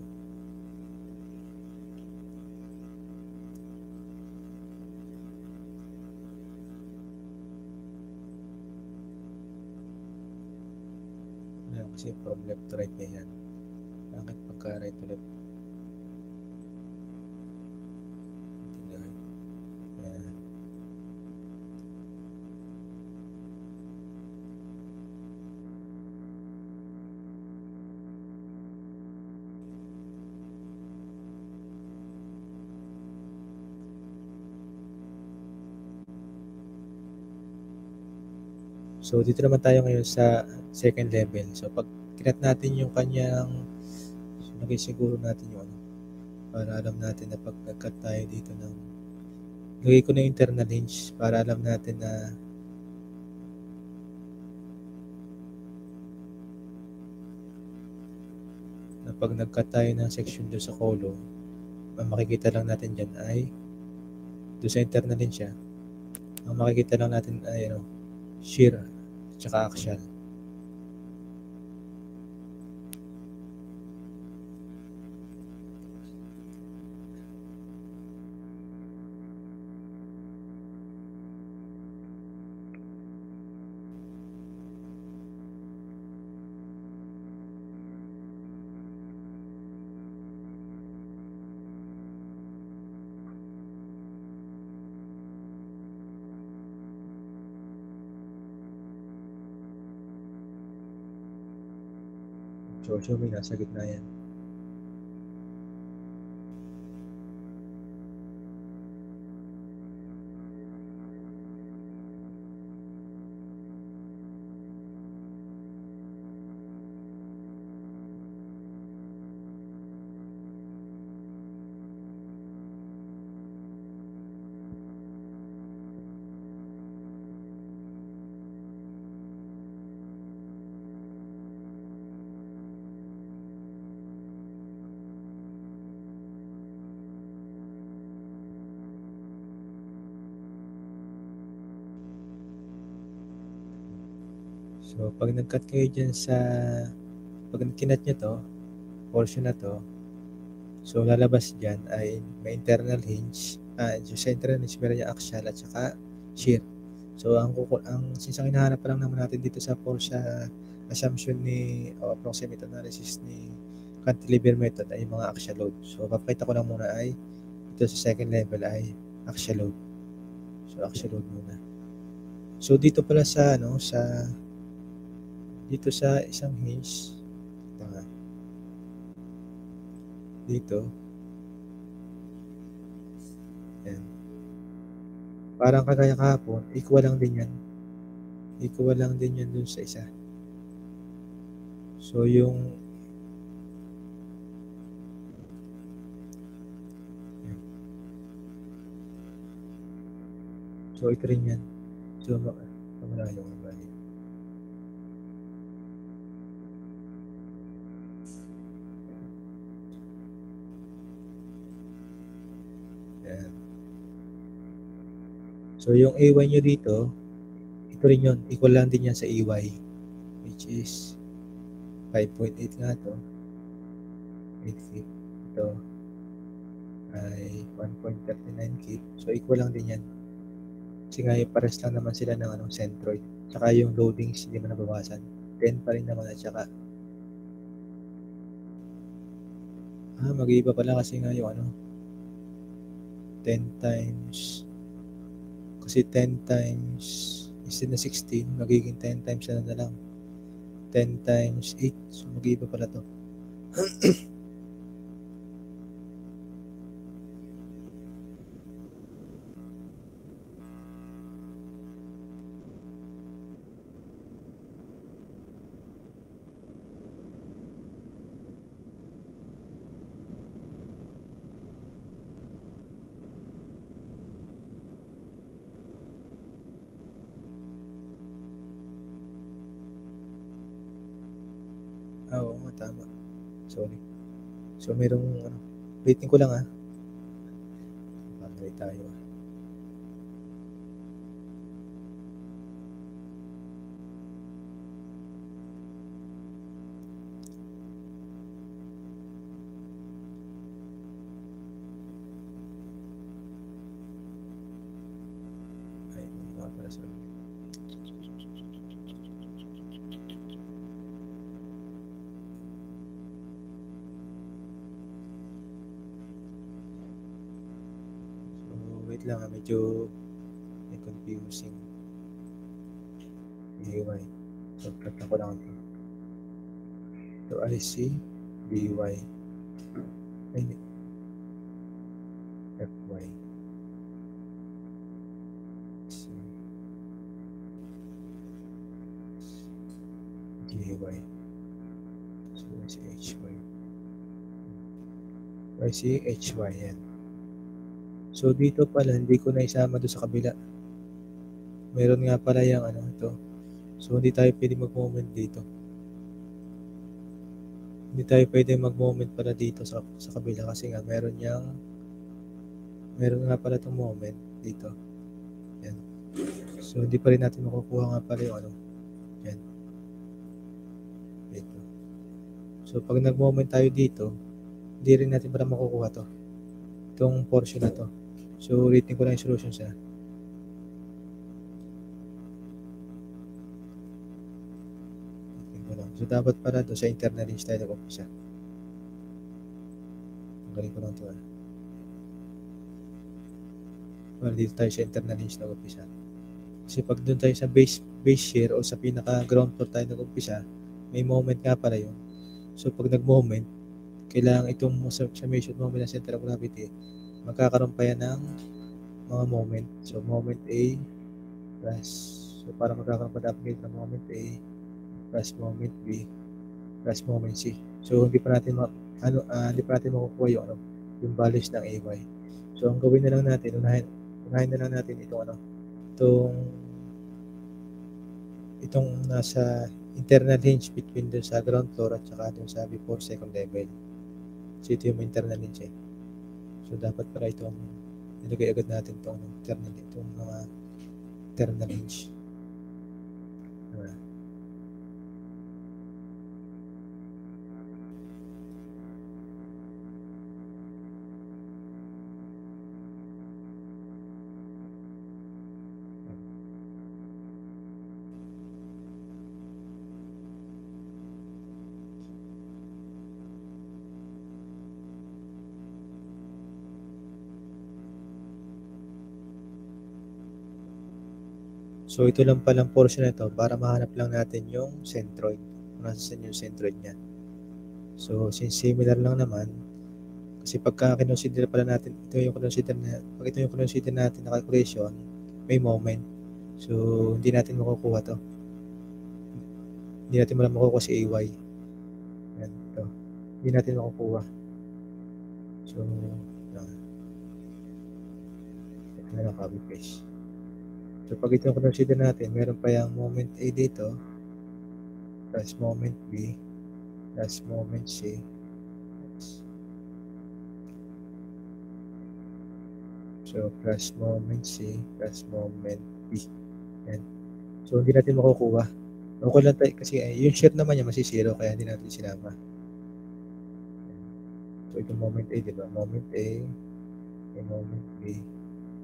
Kasi from left to right na yan. Bakit pagka right to left? So, dito naman tayo ngayon sa second level. So, pag kinat natin yung kanyang, so, siguro natin yung para alam natin na pag nag-cut tayo dito ng, lagay ko na yung internal hinge para alam natin na pag nag-cut tayo ng section doon sa column, ang makikita lang natin dyan ay doon sa internal hinge siya, ang makikita lang natin ay shear tsaka axial. So, assuming nasa gitna yan. So, pag nag-cut kayo dyan pag kinat nyo to, portion na to, so lalabas dyan ay may internal hinge, sa internal hinge meron yung axial at saka shear. So, since ang hinahanap pa lang naman natin dito sa assumption o approximate analysis ni cantilever method ay mga axial load. So, papakita ko lang muna ay ito sa second level ay axial load. So, axial load muna. So, dito pala dito sa isang hinge, Ito nga. Dito. Yan. Parang kagaya kahapon, equal lang din yan. Equal lang din yan dun sa isa. So, yung so, ito rin yan. So, malayo ang bali. Yan. So, yung AY nyo dito, ito rin yun. Equal lang din yan sa AY. Which is 5.8 nga to. 8 feet. Ito ay 1.39 feet. So, equal lang din yan. Kasi nga yung pares lang naman sila ng centroid. Tsaka yung loadings hindi mo nabawasan. 10 pa rin naman at saka mag-iiba pala kasi nga yung 10 times kasi 10 times instead na 16 magiging 10 times na lang 10 times 8 so mag-iiba pala to. Oo nga, tama. Sorry. So, merong rating ko lang Pagkali tayo Ay, mga pala sorry. Wait lang medyo may confusing. BY. So, plot ko lang ito. So, IC, BY. Ay, FY. So, GY. So, HY. HY yan. So, dito pala, hindi ko na isama doon sa kabila. Meron nga pala yung ito. So, hindi tayo pwede mag-moment dito. Hindi tayo pwede mag-moment pala dito sa kabila kasi nga meron nga pala itong moment dito. Yan. So, hindi pa rin natin makukuha nga pala yung yan. Dito. So, pag nag-moment tayo dito, hindi rin natin para makukuha to. Itong portion na to. So, rating ko lang yung solution siya. So, dapat para doon sa internal range tayo nag-umpisa. Magaling ko lang ito Well, dito tayo sa internal range nag-umpisa. Kasi pag doon tayo sa base shear o sa pinaka-ground floor tayo nag-umpisa, may moment nga para yun. So, pag nag-moment, kailangan itong summation moment ng center of gravity, magkakaroon pa yan ng mga moment. So, moment A plus, so para magkakaroon pa dapat ng moment A plus moment B plus moment C. So, hindi pa natin makukuha yung values ng AY. So, ang gawin na lang natin, unahin na lang natin itong nasa internal hinge between dun sa ground floor at saka dun sa before second level. So, ito yung internal hinge So, dapat para itong nilagay agad natin itong mga internal hinge. So, ito lang palang portion na ito para mahanap lang natin yung centroid. Kung nasa yung centroid niya. So, since similar lang naman, kasi pagka kinonsider pala natin, pag ito yung kinonsider natin na calculation, may moment. So, hindi natin makukuha to. Hindi natin makukuha si AY. Yan, ito. Hindi natin makukuha. So, ito na lang copy paste. So, pag ito yung consider natin, meron pa yung moment A dito, plus moment B, plus moment C. So, plus moment C, plus moment B. Yan. So, hindi natin makukuha. Okay lang tayo, kasi yung share naman niya masisiro, kaya hindi natin sinama. So, itong moment A, di ba? Moment A, may moment B,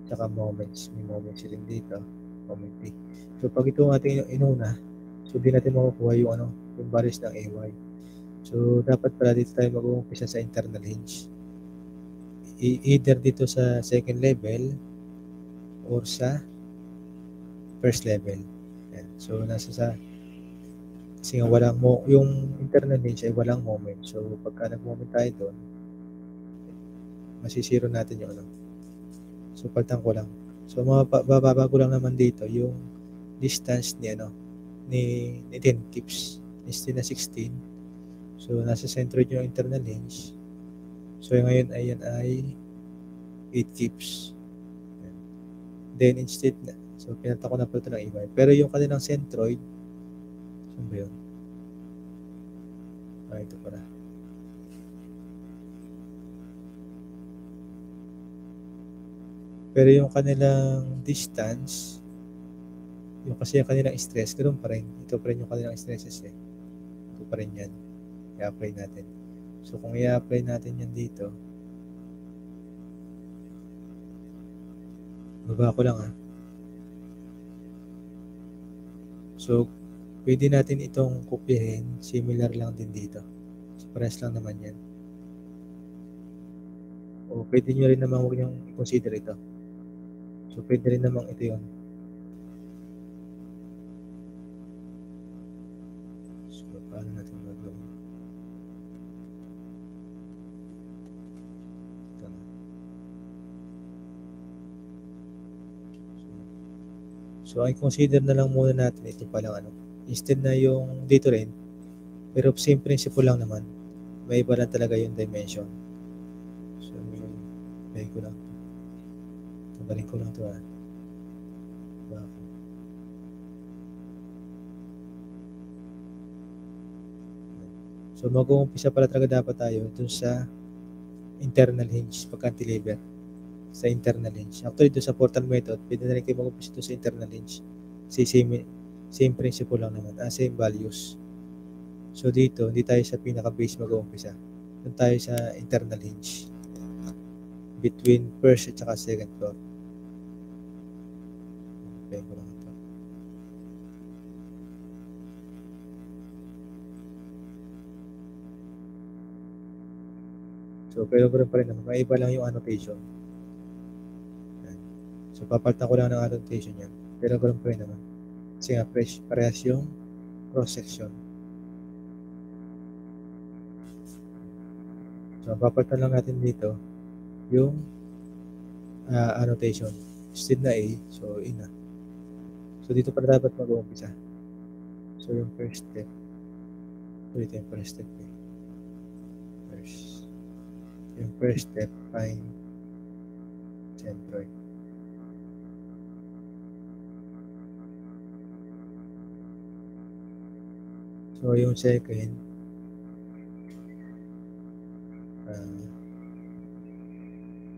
tsaka moments. May moments rin dito, moment B. So, pag ito ating inuna, so hindi natin makukuha yung yung values ng AY. So, dapat pala dito tayo mag-uumpisa sa internal hinge. Either dito sa second level or sa first level. Yan. So, nasa sa kasi nga yung internal hinge ay walang moment. So, pagka nag-moment tayo doon, masisiro natin yung So, pagtang ko lang. So, mababago lang naman dito yung distance ni 10 kips. Instead na 16. So, nasa centroid yung internal hinge. So, ngayon ayan ay 8 kips. Then, instead na. So, pinanta ko na po ito ng EY. Pero yung kanilang centroid, saan ba yun? Ito pala. Pero yung kanilang distance, yung kasi yung kanilang stress, ganoon pa rin. Ito pa rin yung kanilang stresses eh. Ito pa rin yan. I-apply natin. So, kung i-apply natin yan dito, baba ko lang So, pwede natin itong kopyahin. Similar lang din dito. So, parehas lang naman yan. O, pwede nyo rin naman huwag niyong i-consider ito. So, pwede rin naman ito yun. So, paano natin magawin? Ito na. So, ay consider na lang muna natin ito palang Instead na yung dito rin, pero same principle lang naman. May iba lang talaga yung dimension. So, balik ko lang. Tanggalin ko lang ito So, mag-uumpisa pala talaga dapat tayo dun sa internal hinge, pag-cantilever. Sa internal hinge. Actually, dun sa portal method, pwede na rin kayo mag-uumpisa dun sa internal hinge. Same principle lang naman. Same values. So, dito, hindi tayo sa pinaka-base mag-uumpisa. Dun tayo sa internal hinge. Between first at saka second floor. Okay, ko lang ito. So, pero ganoon pa rin naman. May iba lang yung annotation. So, papalitan ko lang ng annotation yan. Pero ganoon pa rin naman. Kasi nga, parehas yung cross-section. So, papalitan lang natin dito yung annotation. Instead na A, so A na. So, dito pa dapat mag-uumpisa. So, yung first step. So, ito yung first step. Yung first step, find centroid. So, yung second,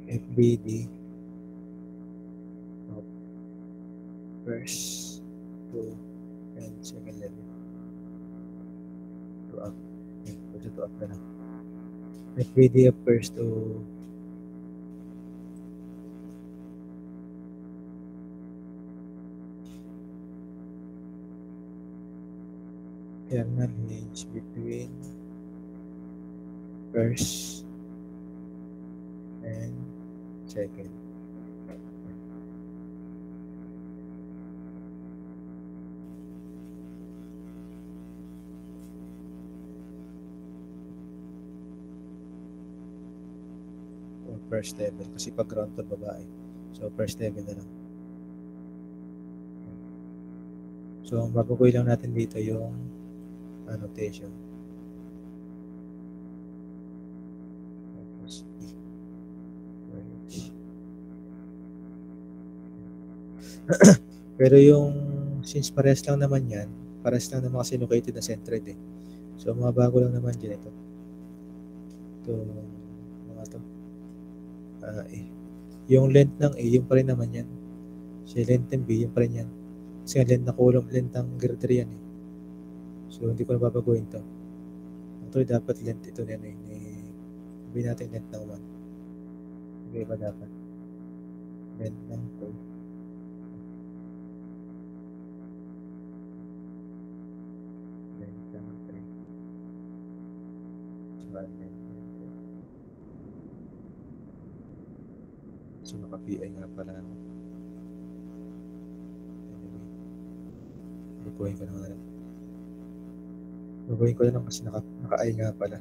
FBD of first to and second level. To up. Pwede to up na lang. FBD of first to internal hinge between first and second. first level. Kasi pag ground to babae. So, first level na lang. So, ang babagoy lang natin dito yung annotation. Tapos, pero yung, since parehas lang naman yan, parehas lang naman kasi located na centered eh. So, mga bago lang naman dyan ito. Ito, mga to. Yung length ng A, yung pa rin naman yan. So, length ng B, yung pa rin yan. Kasi length na column, length ng girder yan eh. So, hindi ko na babaguhin to. Actually, dapat length ito na yan eh. Sabihin natin length ng 1. Okay ba dapat? Length ng 2. Length ng 3. So, naka-PI nga pala ako. Anyway. Babaguhin ko na lang. Babaguhin ko na lang kasi naka-I nga pala.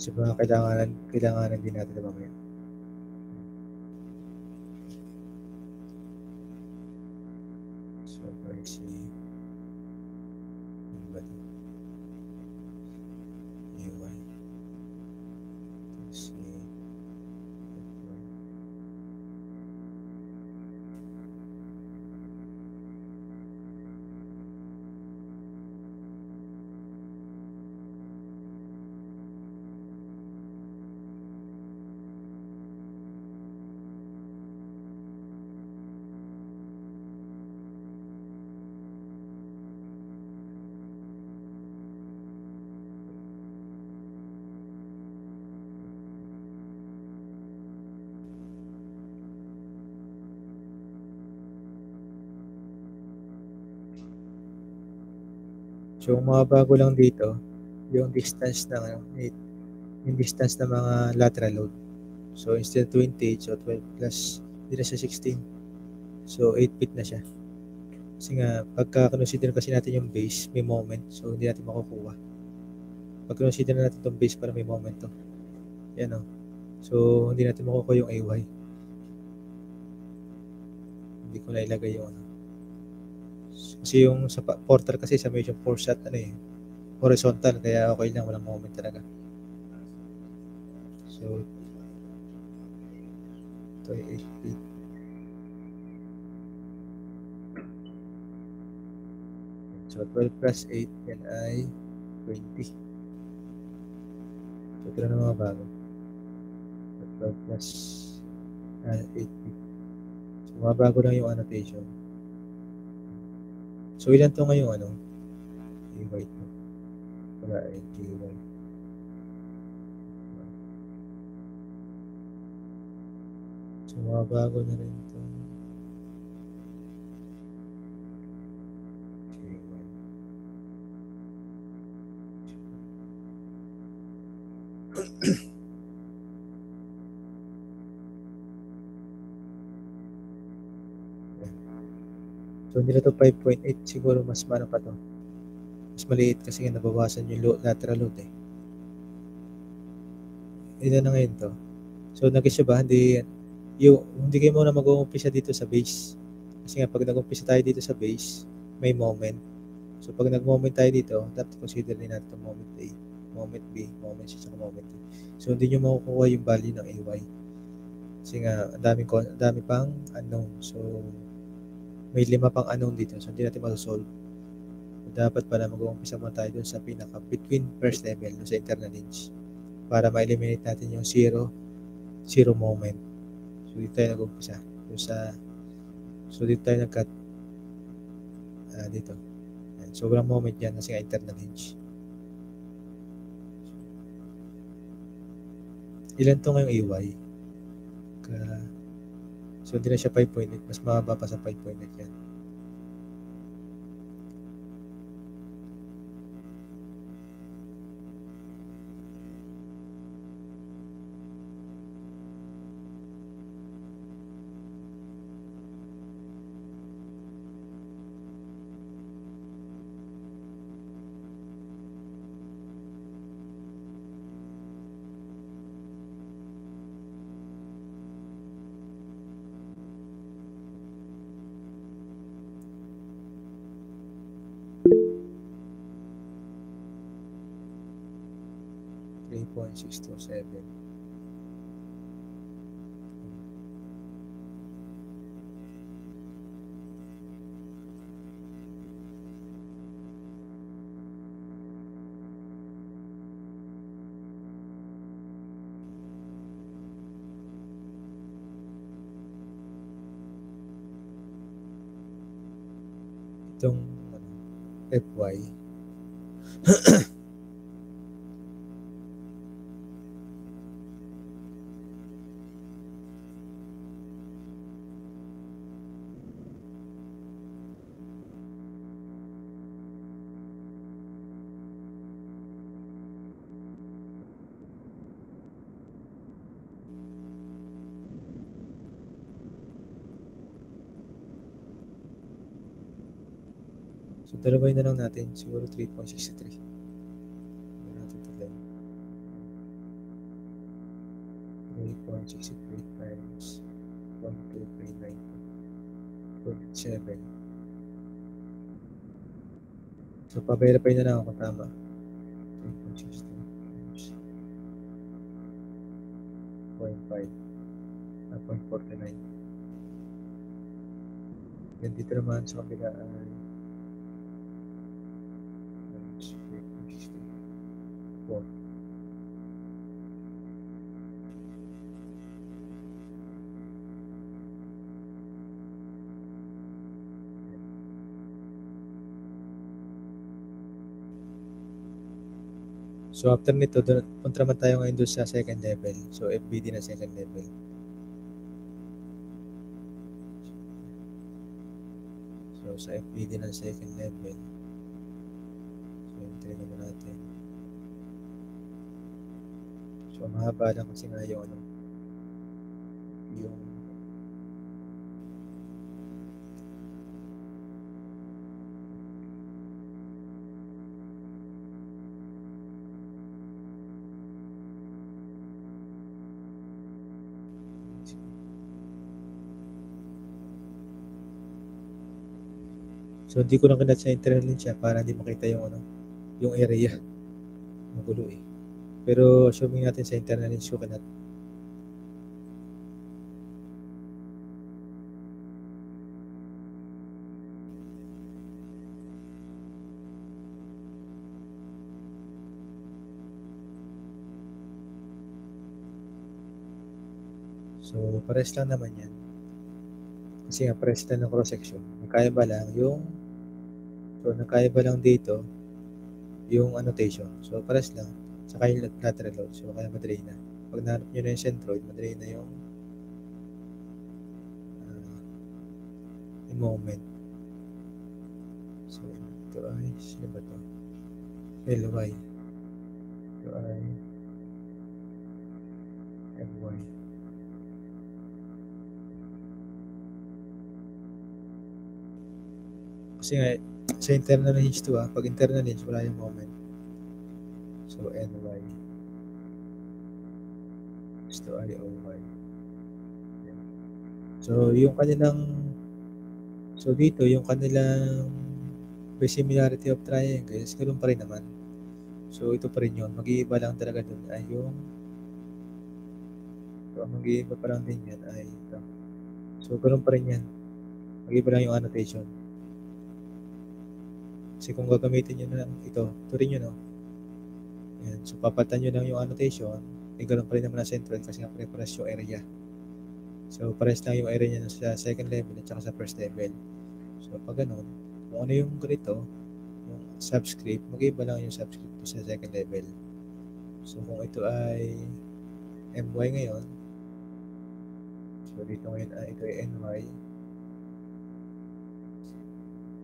So, mga kailanganan din natin na mamaya. So, let's see. Ano ba ito? UI. Let's see. So, mga bago lang dito, yung distance ng mga lateral load. So, instead of 20, so 12 plus, hindi na siya 16. So, 8 feet na siya. Kasi nga, pagka consider kasi natin yung base, may moment. So, hindi natin makukuha. Pag consider natin itong base para may moment to. Yan o. So, hindi natin makukuha yung AY. Hindi ko na ilagay yung ano. Kasi yung sa portal kasi sa medyo 4 shot horizontal, kaya okay lang, walang moment talaga. So, ito ay 8 feet. So, 12 plus 8, yan ay 20. So, ito na mga bago. 12 plus 8 feet. So, mga bago lang yung annotation. So, ilan to ngayong AY to? Wala ay AY. So, mga bago na rin to. So, hindi na to 5.8. Siguro mas pa to. Mas maliit kasi nga nabawasan yung lateral load eh. Ito na ngayon to. So, nag-isya ba? Hindi kayo muna mag-uumpisa dito sa base. Kasi nga, pag nag-umpisa tayo dito sa base, may moment. So, pag nag-moment tayo dito, dapat consider din natin itong moment A, moment B, moment C, at moment D. So, hindi nyo makukuha yung value ng AY. Kasi nga, ang dami pang unknown. So, may 5 pang unknown dito. So, hindi natin masosolve. So, dapat pala mag-uumpisa muna tayo dun sa pinaka between first level, dun sa internal hinge. Para ma-eliminate natin yung zero moment. So, dito tayo nag-uumpisa. So, dito tayo nag-cut. Dito. Sobrang moment yan kasi nga internal hinge. Ilan to ngayong AY? So, hindi na siya 5.8. Mas mababa pa sa 5.8 yan. $3.627. Itong FY. So, dalaway na lang natin. Siguro 3.63. Hindi natin tuloy. 3.63 times 12390.7. So, pa-verify na lang ako tama. 3.63 times 0.5. 0.49. Then dito naman sa kabila ay 4. So, after nito, punta naman tayo ngayon doon sa second level. So, FBD na second level. So, sa FBD ng second level. So, entry naman natin. So, mahaba lang kasi nga yung So, hindi ko lang kinat sa internal link siya para hindi makita yung yung area. Magulo eh. Pero, assuming natin sa internal link ko kinat. So, pares lang naman yan. Kasi nga, pares lang ng cross-section. Nakaiba lang nakaiba lang dito yung annotation. So, pares lang. Saka yung lateral load. So, kaya madali na. Pag nahanap nyo na yung centroid, madali na yung moment. So, ito ay, sino ba ito? LY. Ito ay FY. Kasi nga, sa internal hinge to pag internal hinge, wala yung moment. So, NY. Ito ay OY. So, yung kanilang, so dito, yung kanilang similarity of triangles, ganoon pa rin naman. So, ito pa rin yun. Mag-iiba lang talaga dun ay yung So, ang mag-iiba pa lang din yan ay ito. So, ganun pa rin yan. Mag-iba lang yung annotation. Kasi kung gagamitin nyo na lang ito rin yun, no? Yan. So, papalitan nyo lang yung annotation. Ganun pa rin naman na central kasi nga pare-pares yung area. So, pares lang yung area niya sa second level at saka sa first level. So, pag ganun, kung ano yung ganito, yung subscript, mag-iba lang yung subscript sa second level. So, kung ito ay MY ngayon, so dito ngayon ay ito ay NY,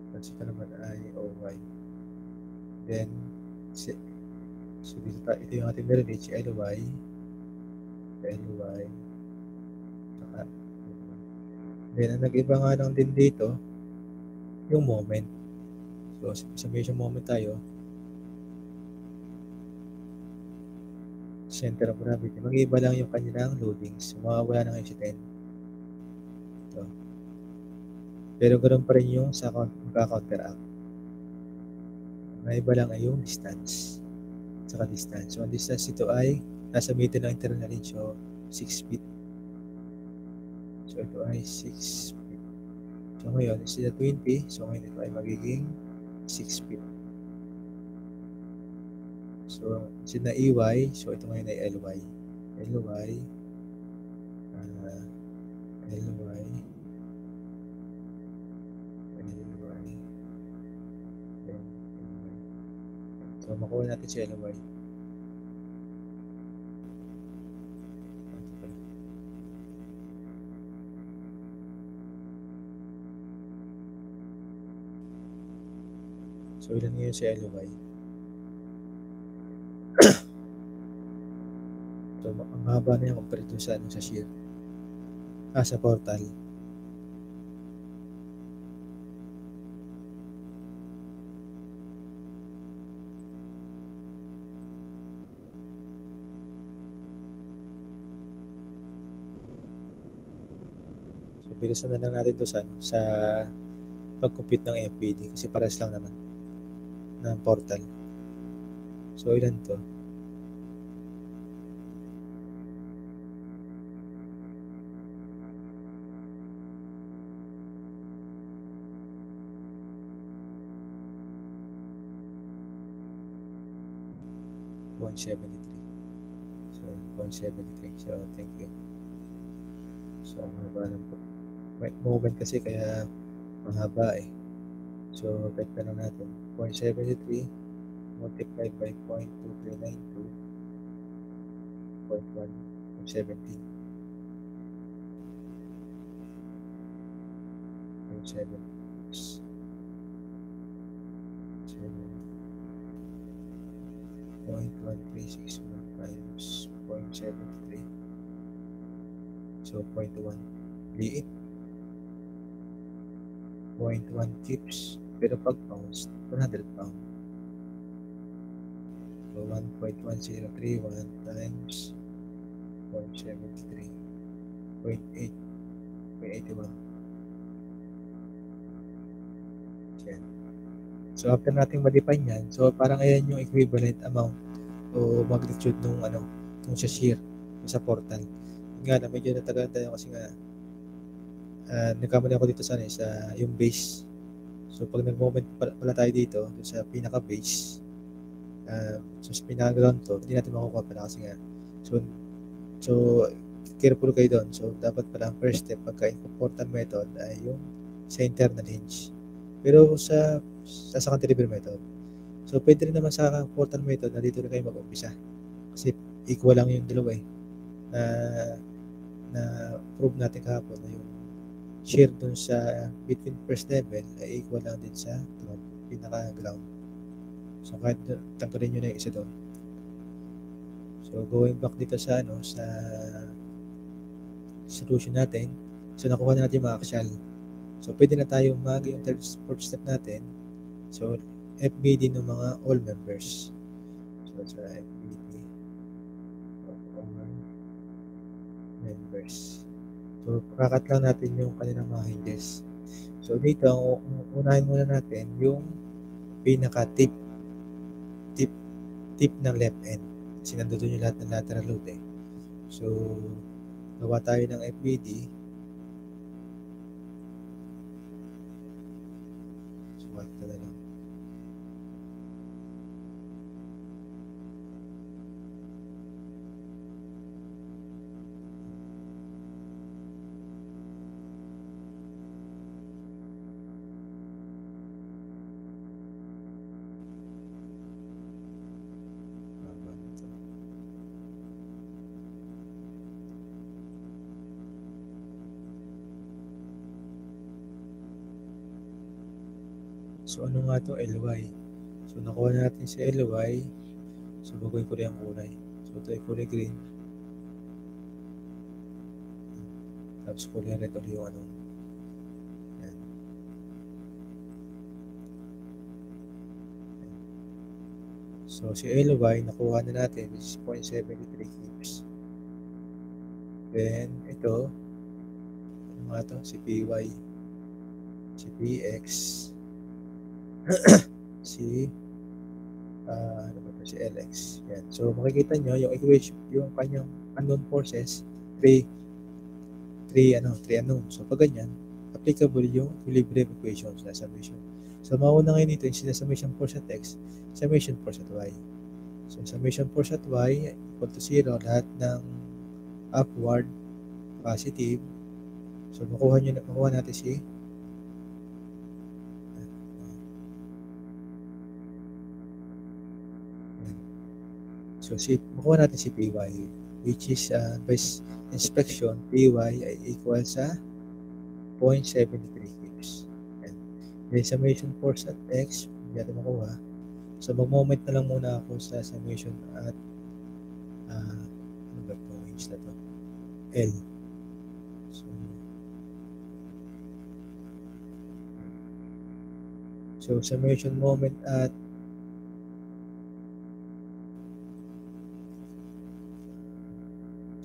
tapos ito naman ay OY. Then, so dito ito yung ating meron si LY, saka then, ang nag-iba nga lang din dito, yung moment. So, summation moment tayo, center of gravity. Mag-iba lang yung kanilang loadings. Mawawala na ngayon si 10. Ito. Pero ganoon pa rin yung sa magka-counteract. May iba lang ay yung distance. Saka distance. So, ang distance ito ay nasa middle ng internal range. So, 6 feet. So, ito ay 6 feet. So, ngayon, instead of 20, so ngayon ito ay magiging 6 feet. So, instead na EY, so ito ngayon ay LY. LY. So, makuha natin si LY. So, ilan ngayon si LY? So, ang haba na yan compared sa, sa shear. Sa portal. So, bilisan na lang natin ito sa pag-compute ng FPD kasi pares lang naman ng portal. So, ilan to? So, 0.73. So, thank you. So, mahaba lang po. May moment kasi kaya mahaba eh. So, type na lang natin. 0.73 multiplied by 0.2392 0.1 0.17 0.1361 times 0.73. So, 0.1. Liit. 0.1 kips. Pero pag pounds, 100 pounds. So, 1.1031 times 0.73. 0.8. 0.81. Yan. So, after natin ma-define yan, so parang ayan yung equivalent amount o magnitude nung sa shear sa portal. Nga na medyo natagal tayo kasi nga nagkamali ako dito sa yung base. So, pag nag-moment pala tayo dito sa pinaka-base, so sa pinaka-ground to, hindi natin makukuha pala kasi nga. So careful kayo doon. So, dapat pala ang first step pagka-important method ay yung sa internal hinge. Pero sa cantilever method, so pwede rin naman sa important method na dito rin kayo mag-umpisa. Kasi equal lang yung dalawa eh. Na prove natin kahapon na yung shear dun sa between first level ay equal lang din sa pinaka-ground. So, kahit tanggalin nyo na yung isa doon. So, going back dito sa sa solution natin. So, nakuha na natin yung mga axial. So, pwede na tayo yung third, fourth step natin. So, FBD ng mga all members. So, sa FBD of all members. So, kakat lang natin yung kanilang mga hinges. So, dito, unahin muna natin yung pinaka-tip ng left end. Kasi nandun yung lahat ng lateral load eh. So, Gawa tayo ng FBD. Sukat na lang. So, ano nga to? LY. So, nakuha natin si LY. So, baguhin ko rin ang kulay. So, ito ay kulay green. Tapos kulay red ulit yung ano. Yan. So, si LY, nakuha na natin is 0.73 keeps. Then, ito, ano nga to? Si PY. Si PX. si ano ba ito? Si LX. Yan. So, makikita nyo yung equation, yung kanyang unknown forces, 3 unknown. So, pag ganyan, applicable yung equilibrium equations na summation. So, mauna ngayon dito yung summation force at x, summation force at y. So, summation force at y equal to 0, lahat ng upward positive. So, makuha natin si makuha natin si PY, which is by inspection, PY ay equal sa 0.73 keeps. Then summation force at x, hindi natin makuha. So mag-moment na lang muna ako sa summation at ano ba ito, range na to? L. So summation moment at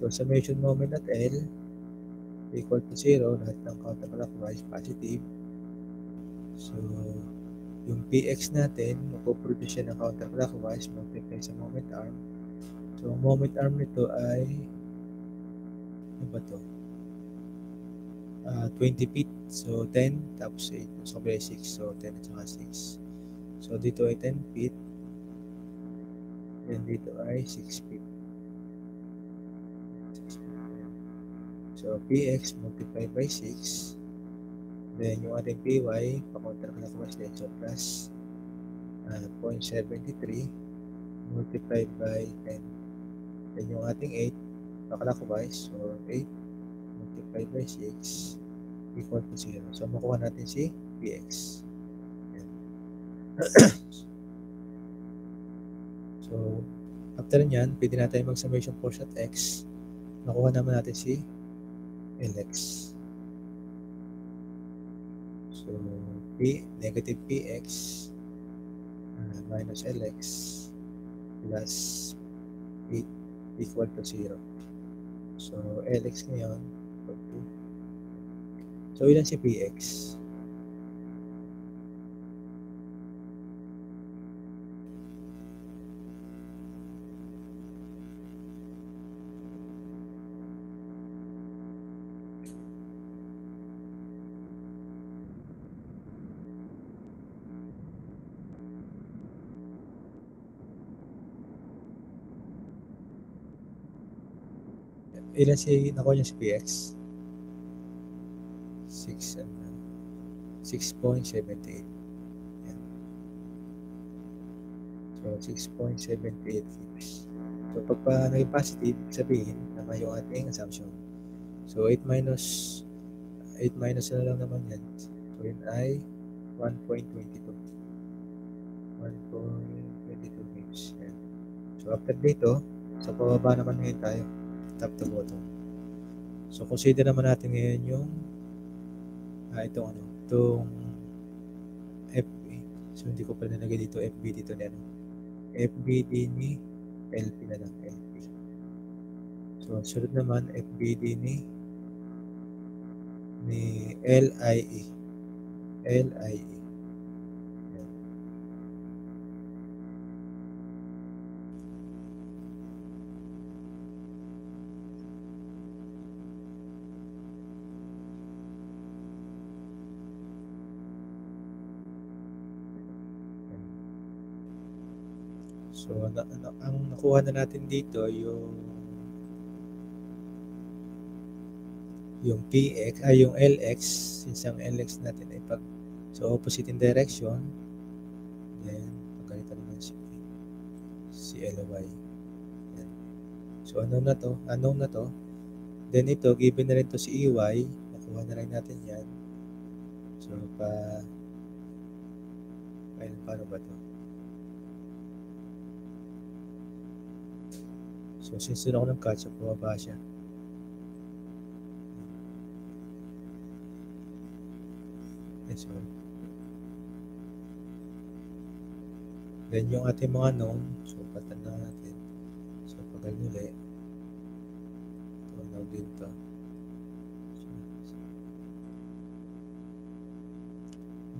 summation moment at L equal to 0, lahat ng counterclockwise positive. So, yung PX natin, mapoproduce siya ng counterclockwise, multiply sa moment arm. So, ang moment arm nito ay, ano ba ito? 20 feet. So, 10, tapos 8. So, 6. So, 10 at saka 6. So, dito ay 10 feet. And dito ay 6 feet. So, PX multiplied by 6. Then, yung ating PY, pa-counterclockwise din. So, plus 0.73 multiplied by 10. Then, yung ating 8, pa-clockwise. So, 8 multiplied by 6 equal to 0. So, makuha natin si PX. So, after nyan, pwede natin mag-summation force at x. Nakuha naman natin si LX. So, negative PX minus LX plus 8 equal to 0. So, LX ngayon equal to. So, ilan si PX? Ilan nakuha niya si PX? 6.78. So, 6.78 keeps. So, pag naging positive, sabihin naman yung ating assumption. So, 8 minus na lang naman yan. So, yun ay 1.22. 1.22 keeps. Yan. So, after dito, sa pababa naman ngayon tayo. Top to bottom. So, consider naman natin ngayon yung itong FB. So, hindi ko pa nilagay dito FB dito na FBD ni LP na lang, LP. So, sunod naman, FBD ni LIE. LIE. So, ang nakuha na natin dito yung PX, yung LX, since ang LX natin ay so opposite in direction, then ganito naman si LY. Yan. So unknown na to, then ito, given na rin to si EY, nakuha na rin natin yan. So paano ba to? So since doon ako ng cut, so bumaba siya. So, then yung ating mga known, so patan na natin. So pag ulit, known din to.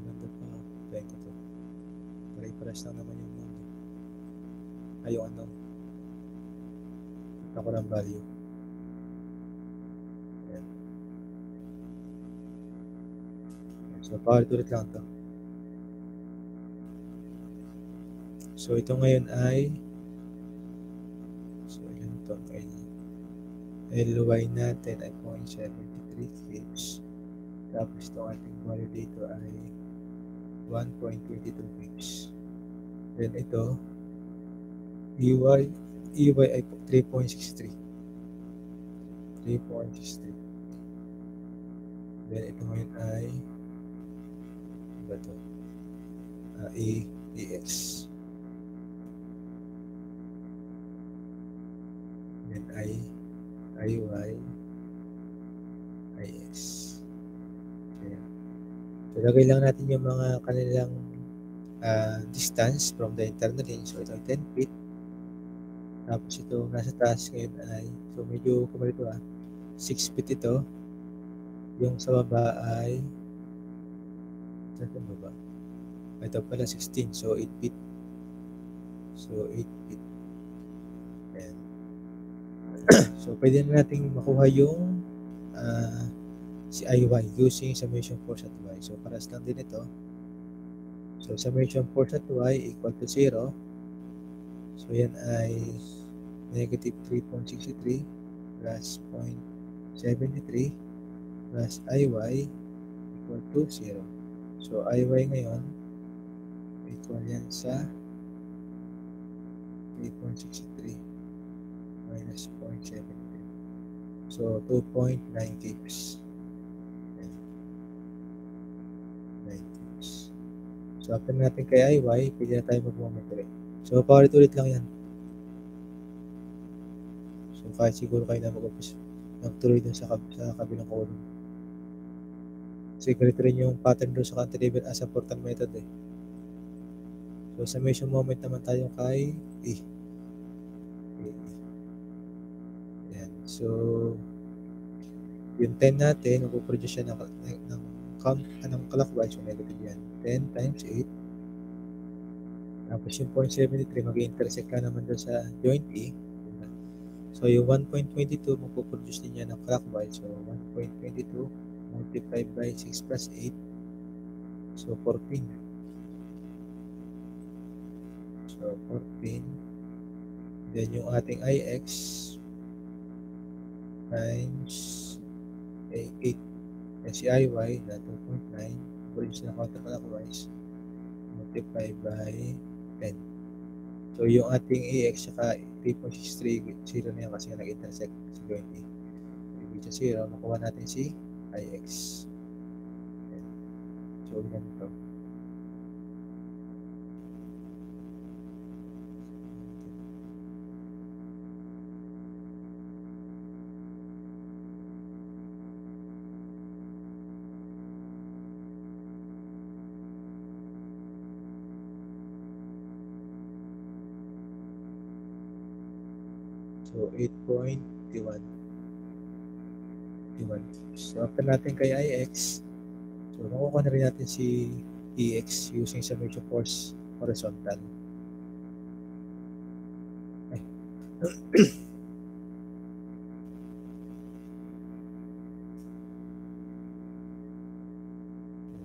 Maganda pa, try ko to. Pare-pares lang naman yung known. Yung unknown. Ako ng value. Ayan. So power ulit lang to. So ito ngayon ay ilan to? LY natin ay 0.73 pips. Tapos ito ating value dito ay 1.22 pips. Then ito EY ay 3.63. Then ito ngayon ay EX. Then IY, IX. Okay. So lagay lang natin yung mga kanilang distance from the internal hinge. So ito ay 10 feet. Tapos ito nasa taas ngayon ay, so medyo kumalito 6 feet ito. Yung sa baba ay, saan baba? Ito pala 16, so 8 feet. So 8 feet. Ayan. So pwede na natin makuha yung si IY using summation force at Y. So paras lang din ito. So summation force at Y equal to 0. So yan ay negative 3.63 plus 0.73 plus IY equal to 0. So IY ngayon equal yan sa 3.63 minus 0.73. So 2.9 kips. 9 kips. So after natin kay IY, pwede na tayo mag-moment ulit. So paulit-ulit lang yan. So kahit siguro kayo na mag-office, nagtuloy dun sa kabilang column. Kasi ganito rin yung pattern doon sa cantilever as a portal method eh. So summation moment naman tayo kay E. Ayan. So yung 10 natin, mag-produce siya ng clockwise, so negative yan. 10 times 8. Tapos yung 0.73, mag-intersect ka naman doon sa joint E. So yung 1.22, magpo-produce din yan ng clockwise. So 1.22 multiplied by 6 plus 8. So 14. So 14. Then yung ating IX times 8. And si IY na 2.9. Produce na counterclockwise. Multiplied by 10. So yung ating AX saka 3.63, 0 na yan kasi nag-intersect sa joint E. Ibig sa 0, makuha natin si IX. So ganito. So 8.21. So after natin kay IX, so makukuha na rin natin si EX using summation force horizontal.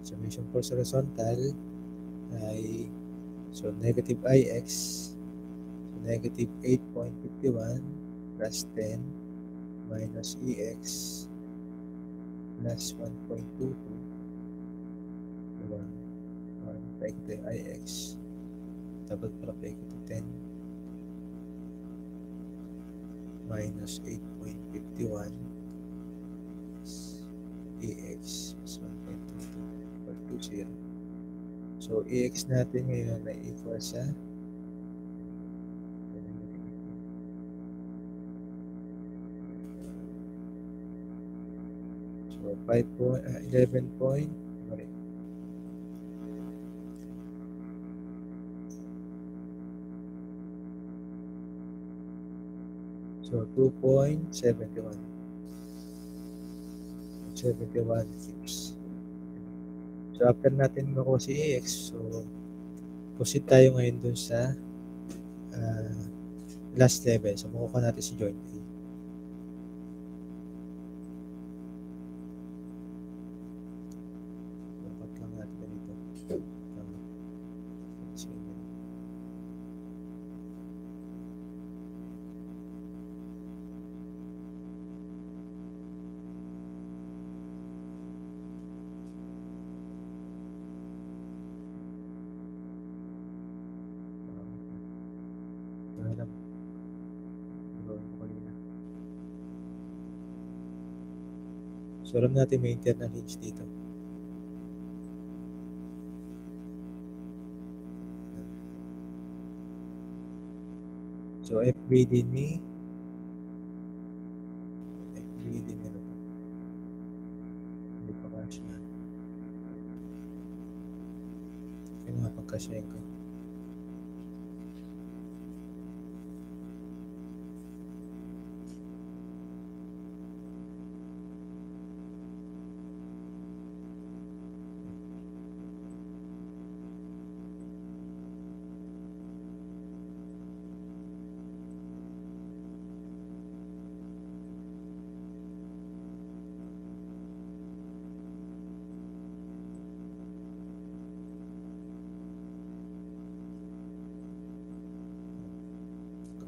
Summation force horizontal ay so negative IX negative 8.51 plus 10 minus EX plus 1.22 diba? 1 pa equal to IX dapat pala pa equal to 10 minus 8.51 EX plus 1.22 equal to 0. So, EX natin ngayon ay equal sa so 11 point so 2.71 keeps. So after natin makuha si AX, so proceed tayo ngayon dun sa last level. So makuha natin si joint A. Dapat lang natin dito. So alam natin may internal hinge dito. So FBD ni ano? Hindi pa cash na. Kaya nga pagkasyahin ko.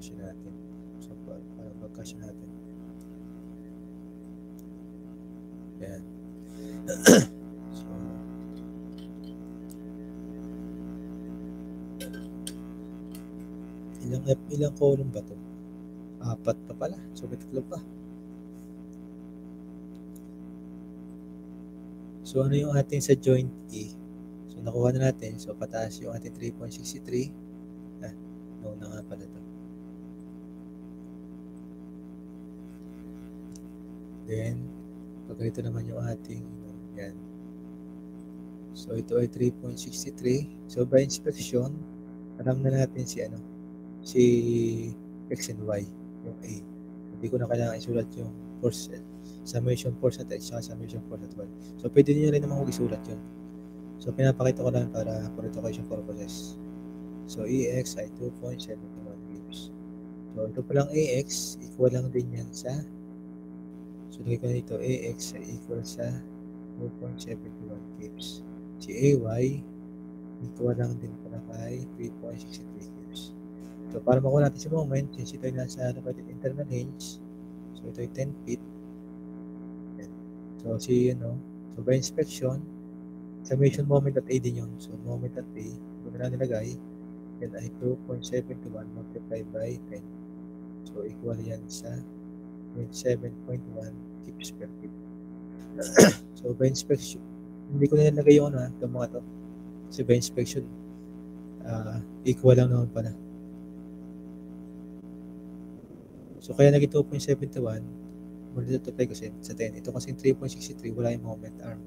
Natin. So, para pagkasya natin. Yan. So, ilang column ba to? 4 pa pala. So, may 3 pa. So, ano yung ating sa joint A? So, nakuha na natin. So, pataas yung ating 3.63. No na nga pala to. Then, pag ito naman yung ating, yan. So, ito ay 3.63. So, by inspection, alam na natin si X and Y, yung A. Hindi ko na kailangan isulat yung force, summation force at X, summation force at Y. So, pwede nyo rin naman isulat yun. So, pinapakita ko lang para for education purposes. So, EX ay 2.71 gives. So, ito palang AX, equal lang din yan sa so, lagay ko na dito, AX ay equal sa 2.71 gives. Si AY, equal lang din pala kay 3.63 gives. So, para makuha natin si moment, since ito ay nasa internal hinge, so ito ay 10 feet. So, so by inspection, summation moment at A din yun. So, moment at A, kung na nilagay, yan ay 2.71 multiplied by 10. So, equal yan sa 27.1 kips per feet. So, by inspection, hindi ko na nilagay yung itong mga to. Kasi by inspection, equal lang naman pala. So, kaya naging 2.71, multiply ko sa 10. Ito kasi 3.63, wala yung moment arm.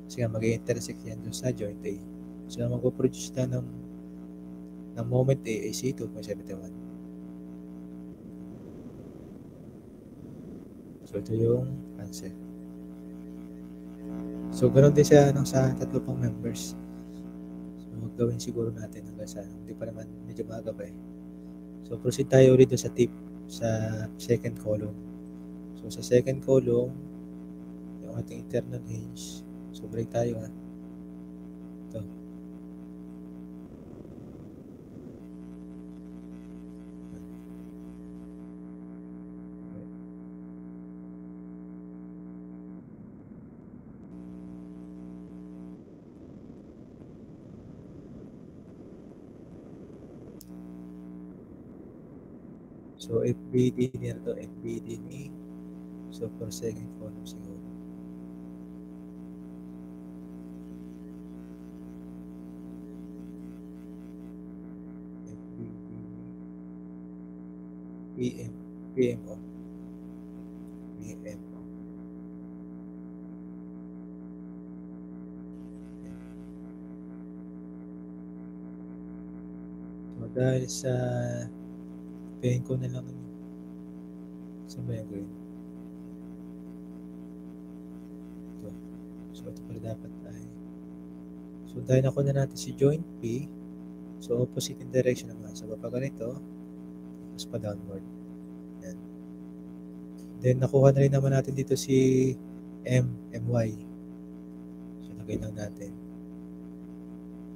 Kasi nga, mag-intersect yan dun sa joint A. So, mag-produce na ng moment A ay C 2.71. So, ito yung answer. So, ganoon din siya sa 3 pang members. So, gawin siguro natin hanggang sa hindi pa naman medyo maaga pa eh. So, proceed tayo ulit sa tip sa second column. So, sa second column, yung ating internal hinge. So, break tayo Ito. So, FBD niya to, FBD ni. So, for second column siguro. FBD PMO. PMO. So, dahil sa pen ko na lang saan ba yung green? Ito. So, ito pala dapat ay so, dahil nakuha na natin si joint P, so, opposite in direction naman. So, kapag ganito, tapos pa downward. Yan. Then, nakuha na rin naman natin dito si MY. So, lagay lang natin.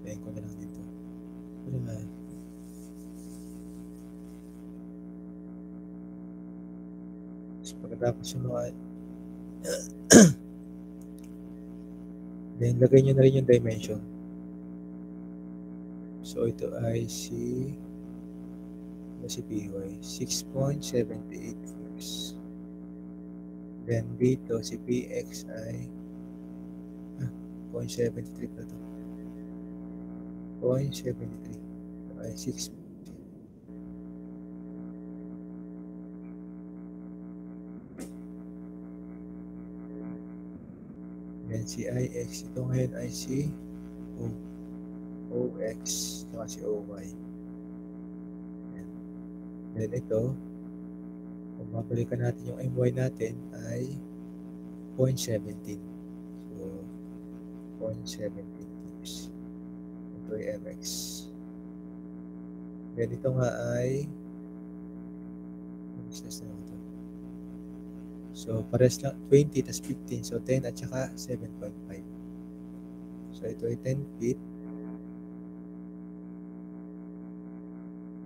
Pen ko na lang dito. Ano na? So, pagkatapos yung mga then, lagay nyo na rin yung dimension. So, ito ay si PY 6.78 volts. Then, dito si PX ay 0.73 pa ito. 0.73 ay 6. Then, si IX. Ito ngayon ay si OX saka si OY. Then, ito kung babalikan natin yung MY natin ay 0.17. So, 0.17 times. Ito ay MX. Then, ito nga ay so, pares lang 20 tas 15. So, 10 at saka 7.5. So, ito ay 10 feet.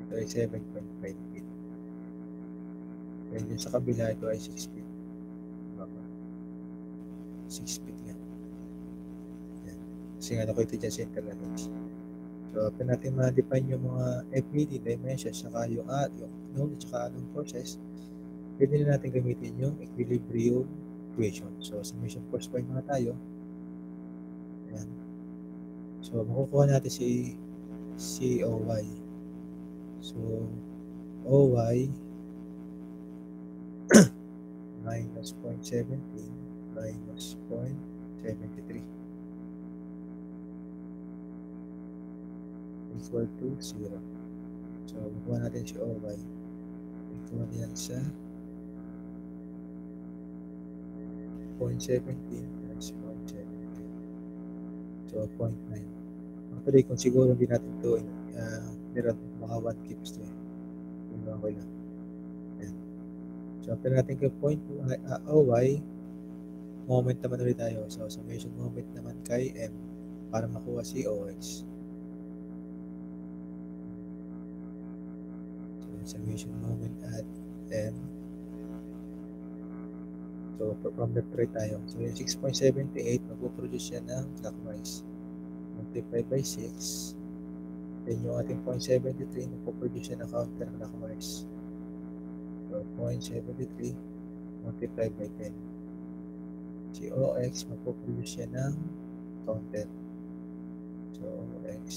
Ito ay 7.5 feet. Then, yung sa kabila, ito ay 6 feet. 6 feet nga. Yan. Kasi nga nakuha ito dyan sa internet. So, after natin ma-define yung mga FBD dimensions, saka yung node, saka anong process, pwede na natin gamitin yung equilibrium equation. So, summation force point muna tayo. Ayan. So, makukuha natin si OY. So, OY minus 0.17 minus 0.73 equal to 0. So, makuha natin si OY. Ito yan sa 0.17 times 0.73. So, 0.9. Actually, kung siguro hindi natin ito, meron mga 1 keeps to. Yung okay lang. Ayan. So, after natin kay OY, moment naman ulit tayo. So, summation moment naman kay M para makuha si OX. So, summation moment at M. So, from left right tayo. So, yung 6.78, mag-produce siya ng clockwise. Multiply by 6. Then, yung ating 0.73, mag-produce siya ng counterclockwise. So, 0.73 multiply by 10. Si OX, mag-produce siya ng counter. So, OX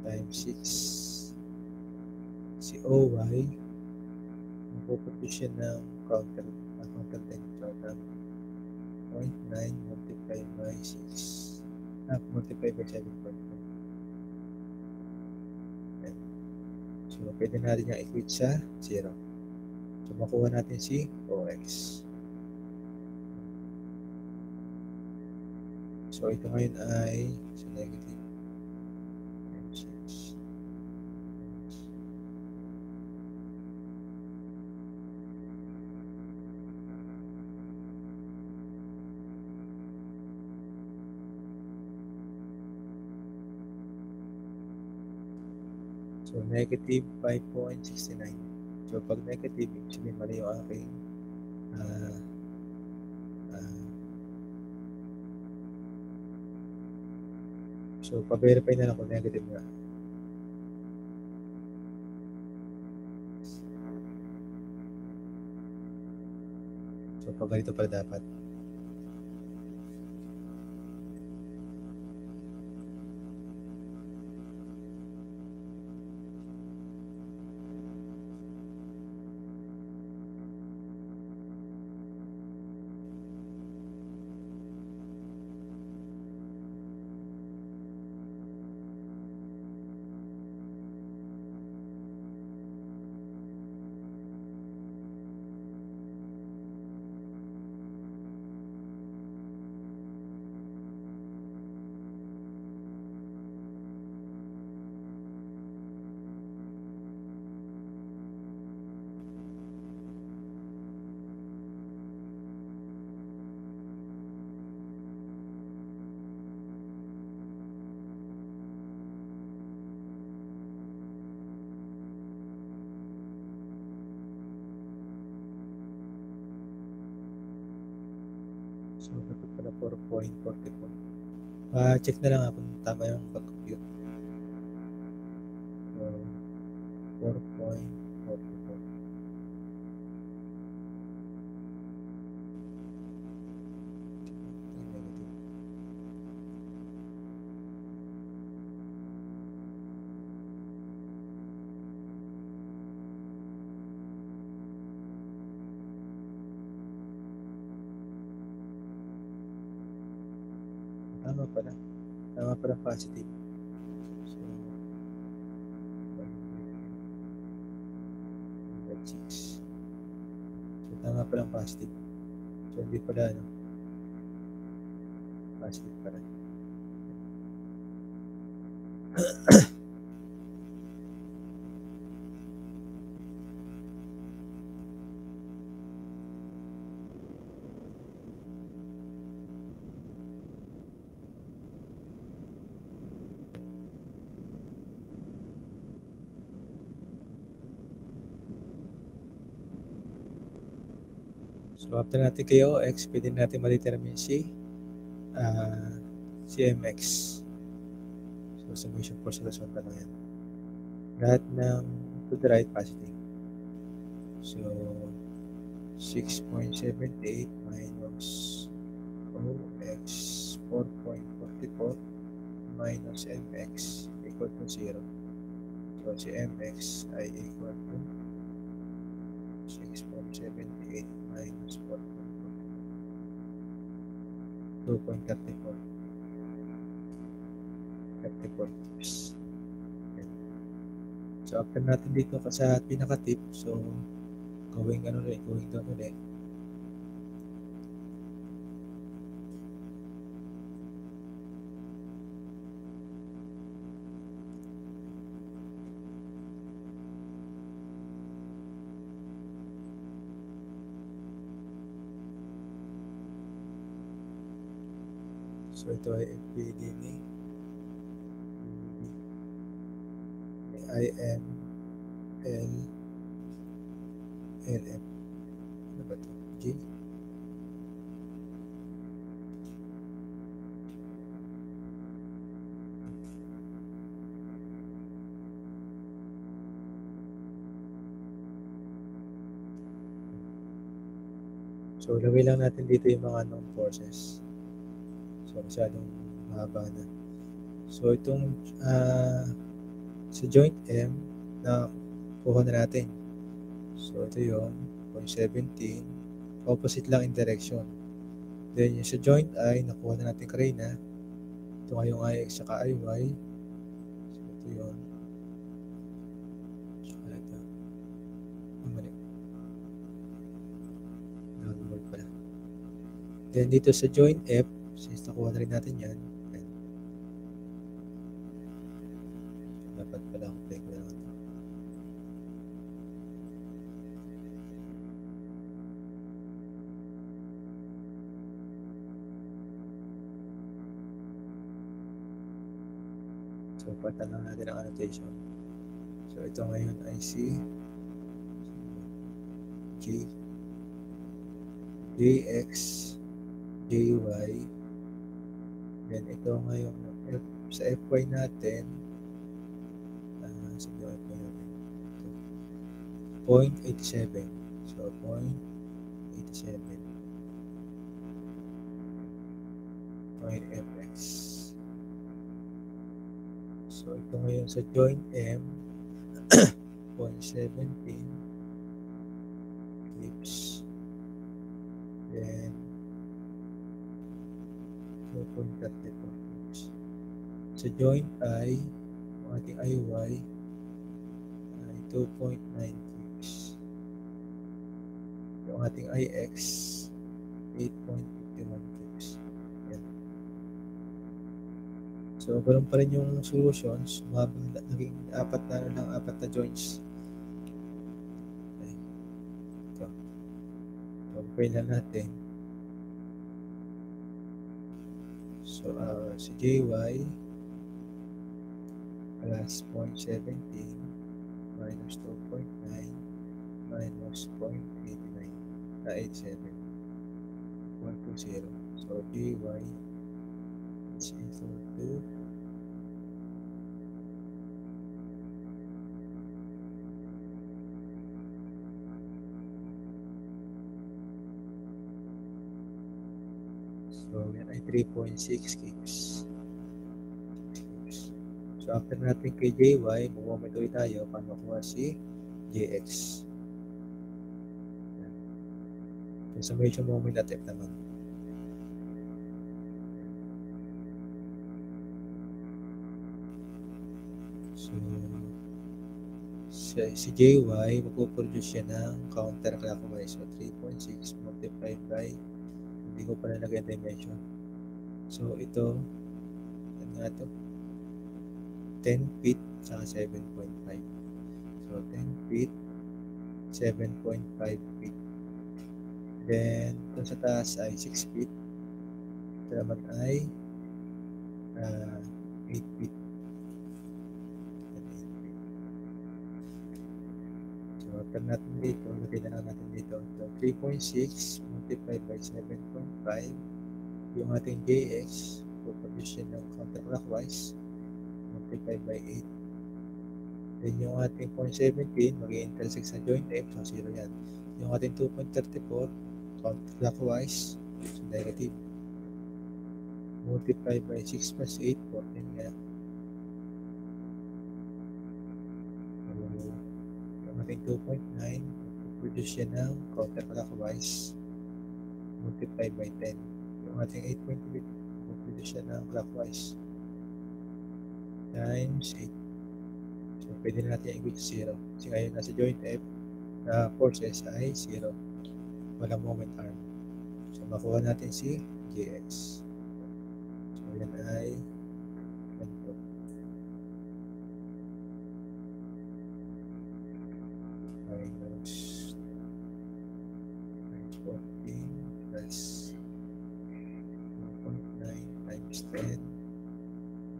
times 6. Si OY, mag-produce siya ng counter 10. So, 0.9 multiply by 6. Multiply by 7.5. So, pwede natin yung equate sa 0. So, makuha natin si OX. So, ito ngayon ay sa negative. So, negative 5.69. So, pag negative, sabihin mali yung aking so, pa-verify na lang kung negative nga. So, pag ganito pala dapat. So, dapat pala 4.44. Check na lang kung tama yung pag-compute. So, 4.44. Negative. Tama pala. Tama pala positive. So, 106. So, tama pala positive. So, hindi pala, ano, positive pala. So, after natin kayo, X, pwede natin ma-determine si CMX. So, summation for solution pa lang yan. Lahat ng to the right positive. So, 6.78 minus OX 4.44 minus MX equal to 0. So, si MX ay equal to 6.78 minus 2.34. 34 tips. So, after natin dito sa pinaka-tip, so, going down ulit. So, ito ay FPDNA. IM L LM. Ano ba ito? G? So, lagay lang natin dito yung mga known forces. So, masyadong mahaba na. So, itong sa joint M na kuha na natin. So, ito yung 0.17. Opposite lang in direction. Then, yung sa joint I, nakuha na natin kanina. Ito nga yung IX saka IY. So, ito yun. So, ito. Mali. Downward pala. Then, dito sa joint F, since nakuha na rin natin yan, dapat pala akong play ko lang ito. So, patan lang natin ang annotation. So, ito ngayon ay si G, JX, JY, then ito ngayon sa FY natin, sabi ko FY natin, 0.87. So, 0.87. may fx. So ito ngayon sa joint M 0.17 clips, then 2.34 clips. Sa joint I, ang ating IY ay 2.9 clips. Yung ating IX 8.51 clips. Yan. So ganoon pa rin yung solutions, naging apat na joints. Okay. Ito. Compare lang natin. So si JY plus 0.17 minus 2.9 minus 0.89 87 120. So JY is equal to yan ay 3.6 gigs. So after natin kay JY, mag-moment ulit tayo para makuha si JX. Yung summation moment at F naman. So si JY, magpuproduce siya ng counterclockwise. So 3.6 multiplied by, hindi ko pa nalagay dimension. So ito, ano nga ito? 10 feet saka 7.5. So 10 feet, 7.5 feet. Then, ito sa taas ay 6 feet. Ito naman ay 8 feet. So, after natin dito, lagay na natin dito. So, 3.6 multiplied by 7.5. Yung ating JX, puproduce ng counterclockwise, multiplied by 8. Then, yung ating 0.17, mag-intersect sa joint F, so 0 yan. Yung ating 2.34, counterclockwise, so negative. Multiplied by 6 plus 8, 14 nga. Yung ating 2.9, produce siya ng counterclockwise, multiplied by 10. Yung ating 8.8, produce siya ng clockwise, times 8. So, pwede natin i-equal to 0. Kasi ngayon nasa joint F, forces ay 0. Walang moment arm. So, makuha natin si JX. So, yan ay ganito. Minus 14 plus 1.9 times 10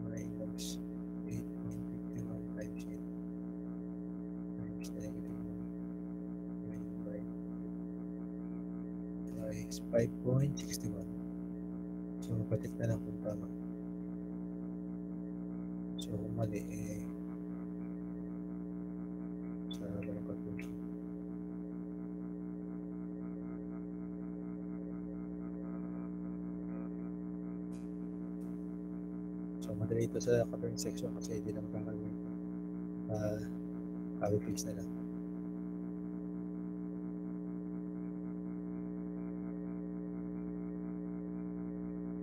minus 8.51 times 8 times negative 1 is 5.61. So, patik na lang kung tama. So, kung mali, sa walang conclusion. So, madali ito sa comment section kasi hindi naman kakagawin. Copy-paste na lang.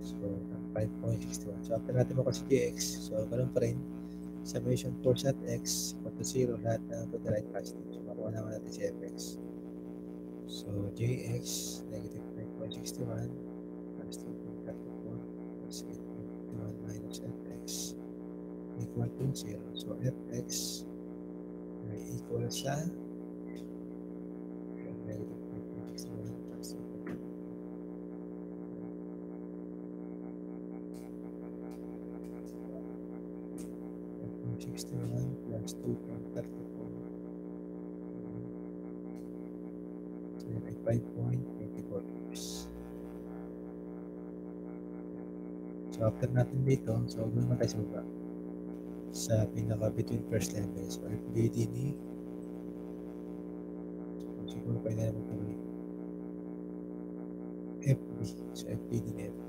So, 5.61. So, after natin makuha si GX, so, ganun pa rin. Summation force at X equal to 0, lahat na to the right positive. So, makuha naman natin si FX. So, JX, negative 5.61 plus 2.34 plus 8.51 minus FX equal to 0. So, FX ay equal sa negative 5.61 plus 2.61 plus 2.34. So, yun ay 5.24 clips. So, after natin dito, so, doon naman tayo sa baba. Sa pinaka between first levels or FBD ni siguro pa na magtuloy FB. So, FBD ni FB.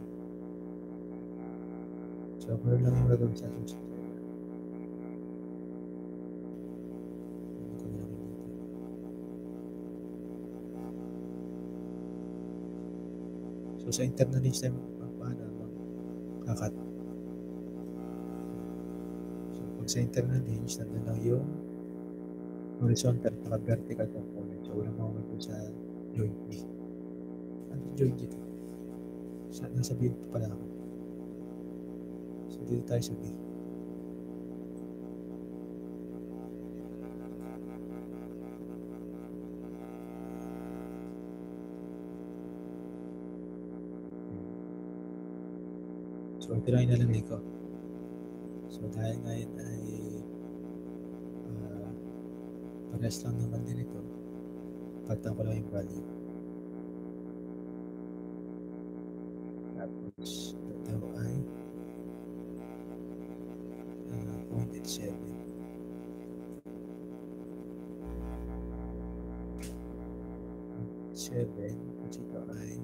So, ano lang yung gagawin sa susunod. So, sa internal hinge tayo paano magkakat. So, pag sa internal hinge, nandun lang yung horizontal at vertical component. So, walang moment po sa joint B. Ano joint dito? Nasa B pa pala ako. So, dito tayo sa B. So, ito lang inalagay ko. So, dahil ngayon ay parehas lang naman din ito. Pagtan ko lang yung value. Tapos, ito ay 0.87. 7 at ito ay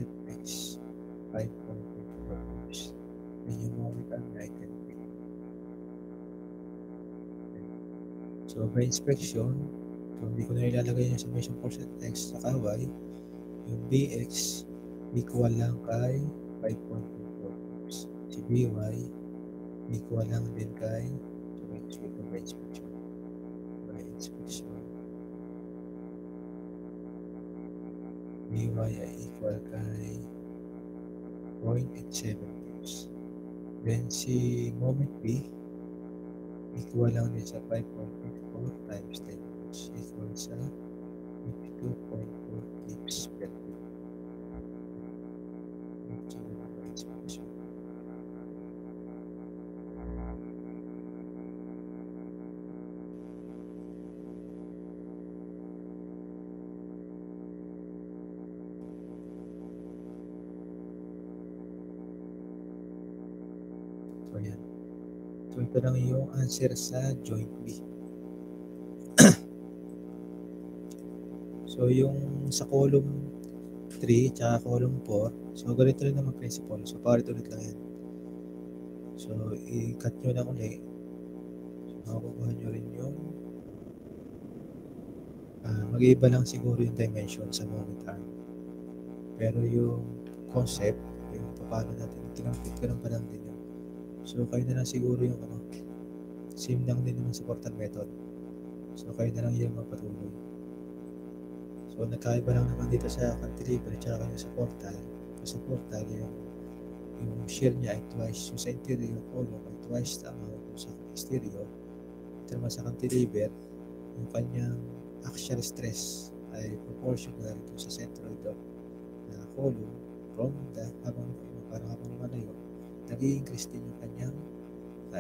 fx 5.24 times. Then yung moment ang right and pick. So, by inspection, so hindi ko na ilalagay yung summation percent x sa y. Yung bx equal lang kay 5.24 times. Si by equal lang din kay by inspection. By inspection. by ay equal kay 0.87 times. Then si moment b equal lang din sa 5.54 times 10 which equal sa 52.4 tips per day. So, yan. So, ito lang yung answer sa joint B. So, yung sa column 3 tsaka column 4, so, ganito rin naman principle. So, parit ulit lang yan. So, i-cut nyo lang ulit. So, makukuha nyo rin yung mag-iiba lang siguro yung dimension sa moment arm. Pero yung concept, yung paano natin, kinampit ko lang pa lang din yun. So, kayo na lang siguro yung same lang din naman sa portal method. So, kayo na lang yung magpatuloy. So, nagkaiba lang naman dito sa cantilever at saka sa portal. Sa portal, yung shear niya ay twice. So, sa interior column ay twice the amount sa exterior. Ito naman sa cantilever, yung kanyang axial stress ay proportional to sa centroid of the column from the habang lumalayo, nag-i-increase din yung kanyang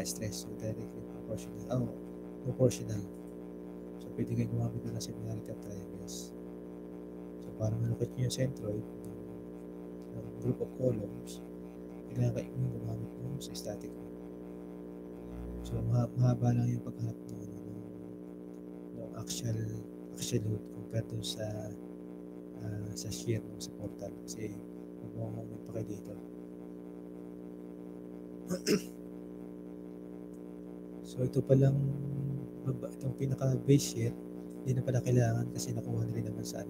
stress. So, directly proportional. So, pwede kayo gumamit na similarity of triangles. So, para malukit nyo yung centroid ng group of columns, kailangan kayo yung gumamit mo sa static. So, mahaba lang yung paghanap ng axial load compared to sa shear sa portal kasi mag-moment pa kayo dito. So, ito palang itong pinaka base shear hindi na pala kailangan kasi nakuha na rin naman sa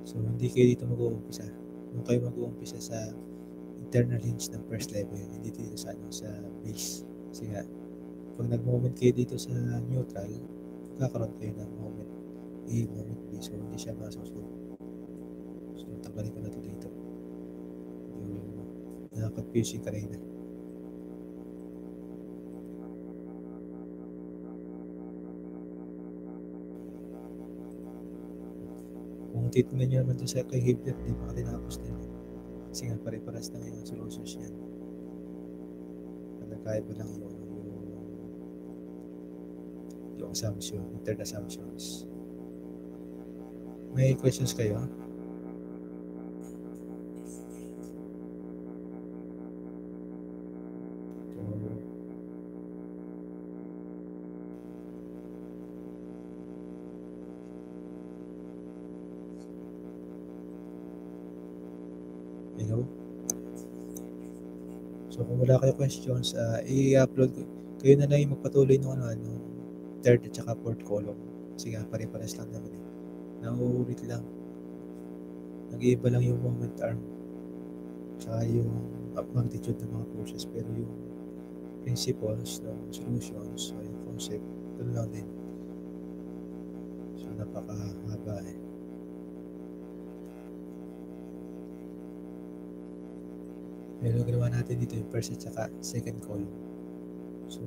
So, hindi kayo dito mag-uumpisa. Kung kayo mag-uumpisa sa internal hinge ng first level, hindi dito sa base. Kasi nga, pag nag-moment kayo dito sa neutral, magkakaroon kayo ng moment A, moment B. So, hindi siya masusunod. So, tanggalin ko na ito dito. Yung nakaka-confusing kanina. Kung titignan nyo naman doon sa kay Hiblet, di ba tinapos din. Kasi nga pare-paras na yung solutions yan. Nagkaiba lang yung assumption, internal assumptions. May questions kayo? Hello? So, So, kung wala kayo questions, i-upload ko. Kayo na lang yung magpatuloy nung third at saka fourth column. Kasi nga, pare-pares lang naman eh. Nauulit lang. Nag-iiba lang yung moment arm. Tsaka yung magnitude ng mga forces. Pero yung principles ng solutions, so yung concept, doon lang din. So, napakahaba eh. Pero ginawa natin dito yung first at saka second column. So,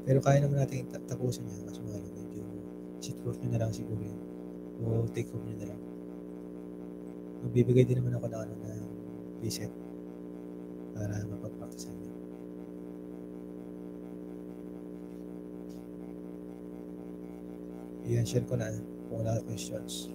pero kaya naman natin tapusin yan. Kaso nga lang, medyo sit forth nyo na lang siguro yun. O take home nyo na lang. Magbibigay din naman ako ng preset para mapag-practicean nyo. Yan, share ko na kung wala questions.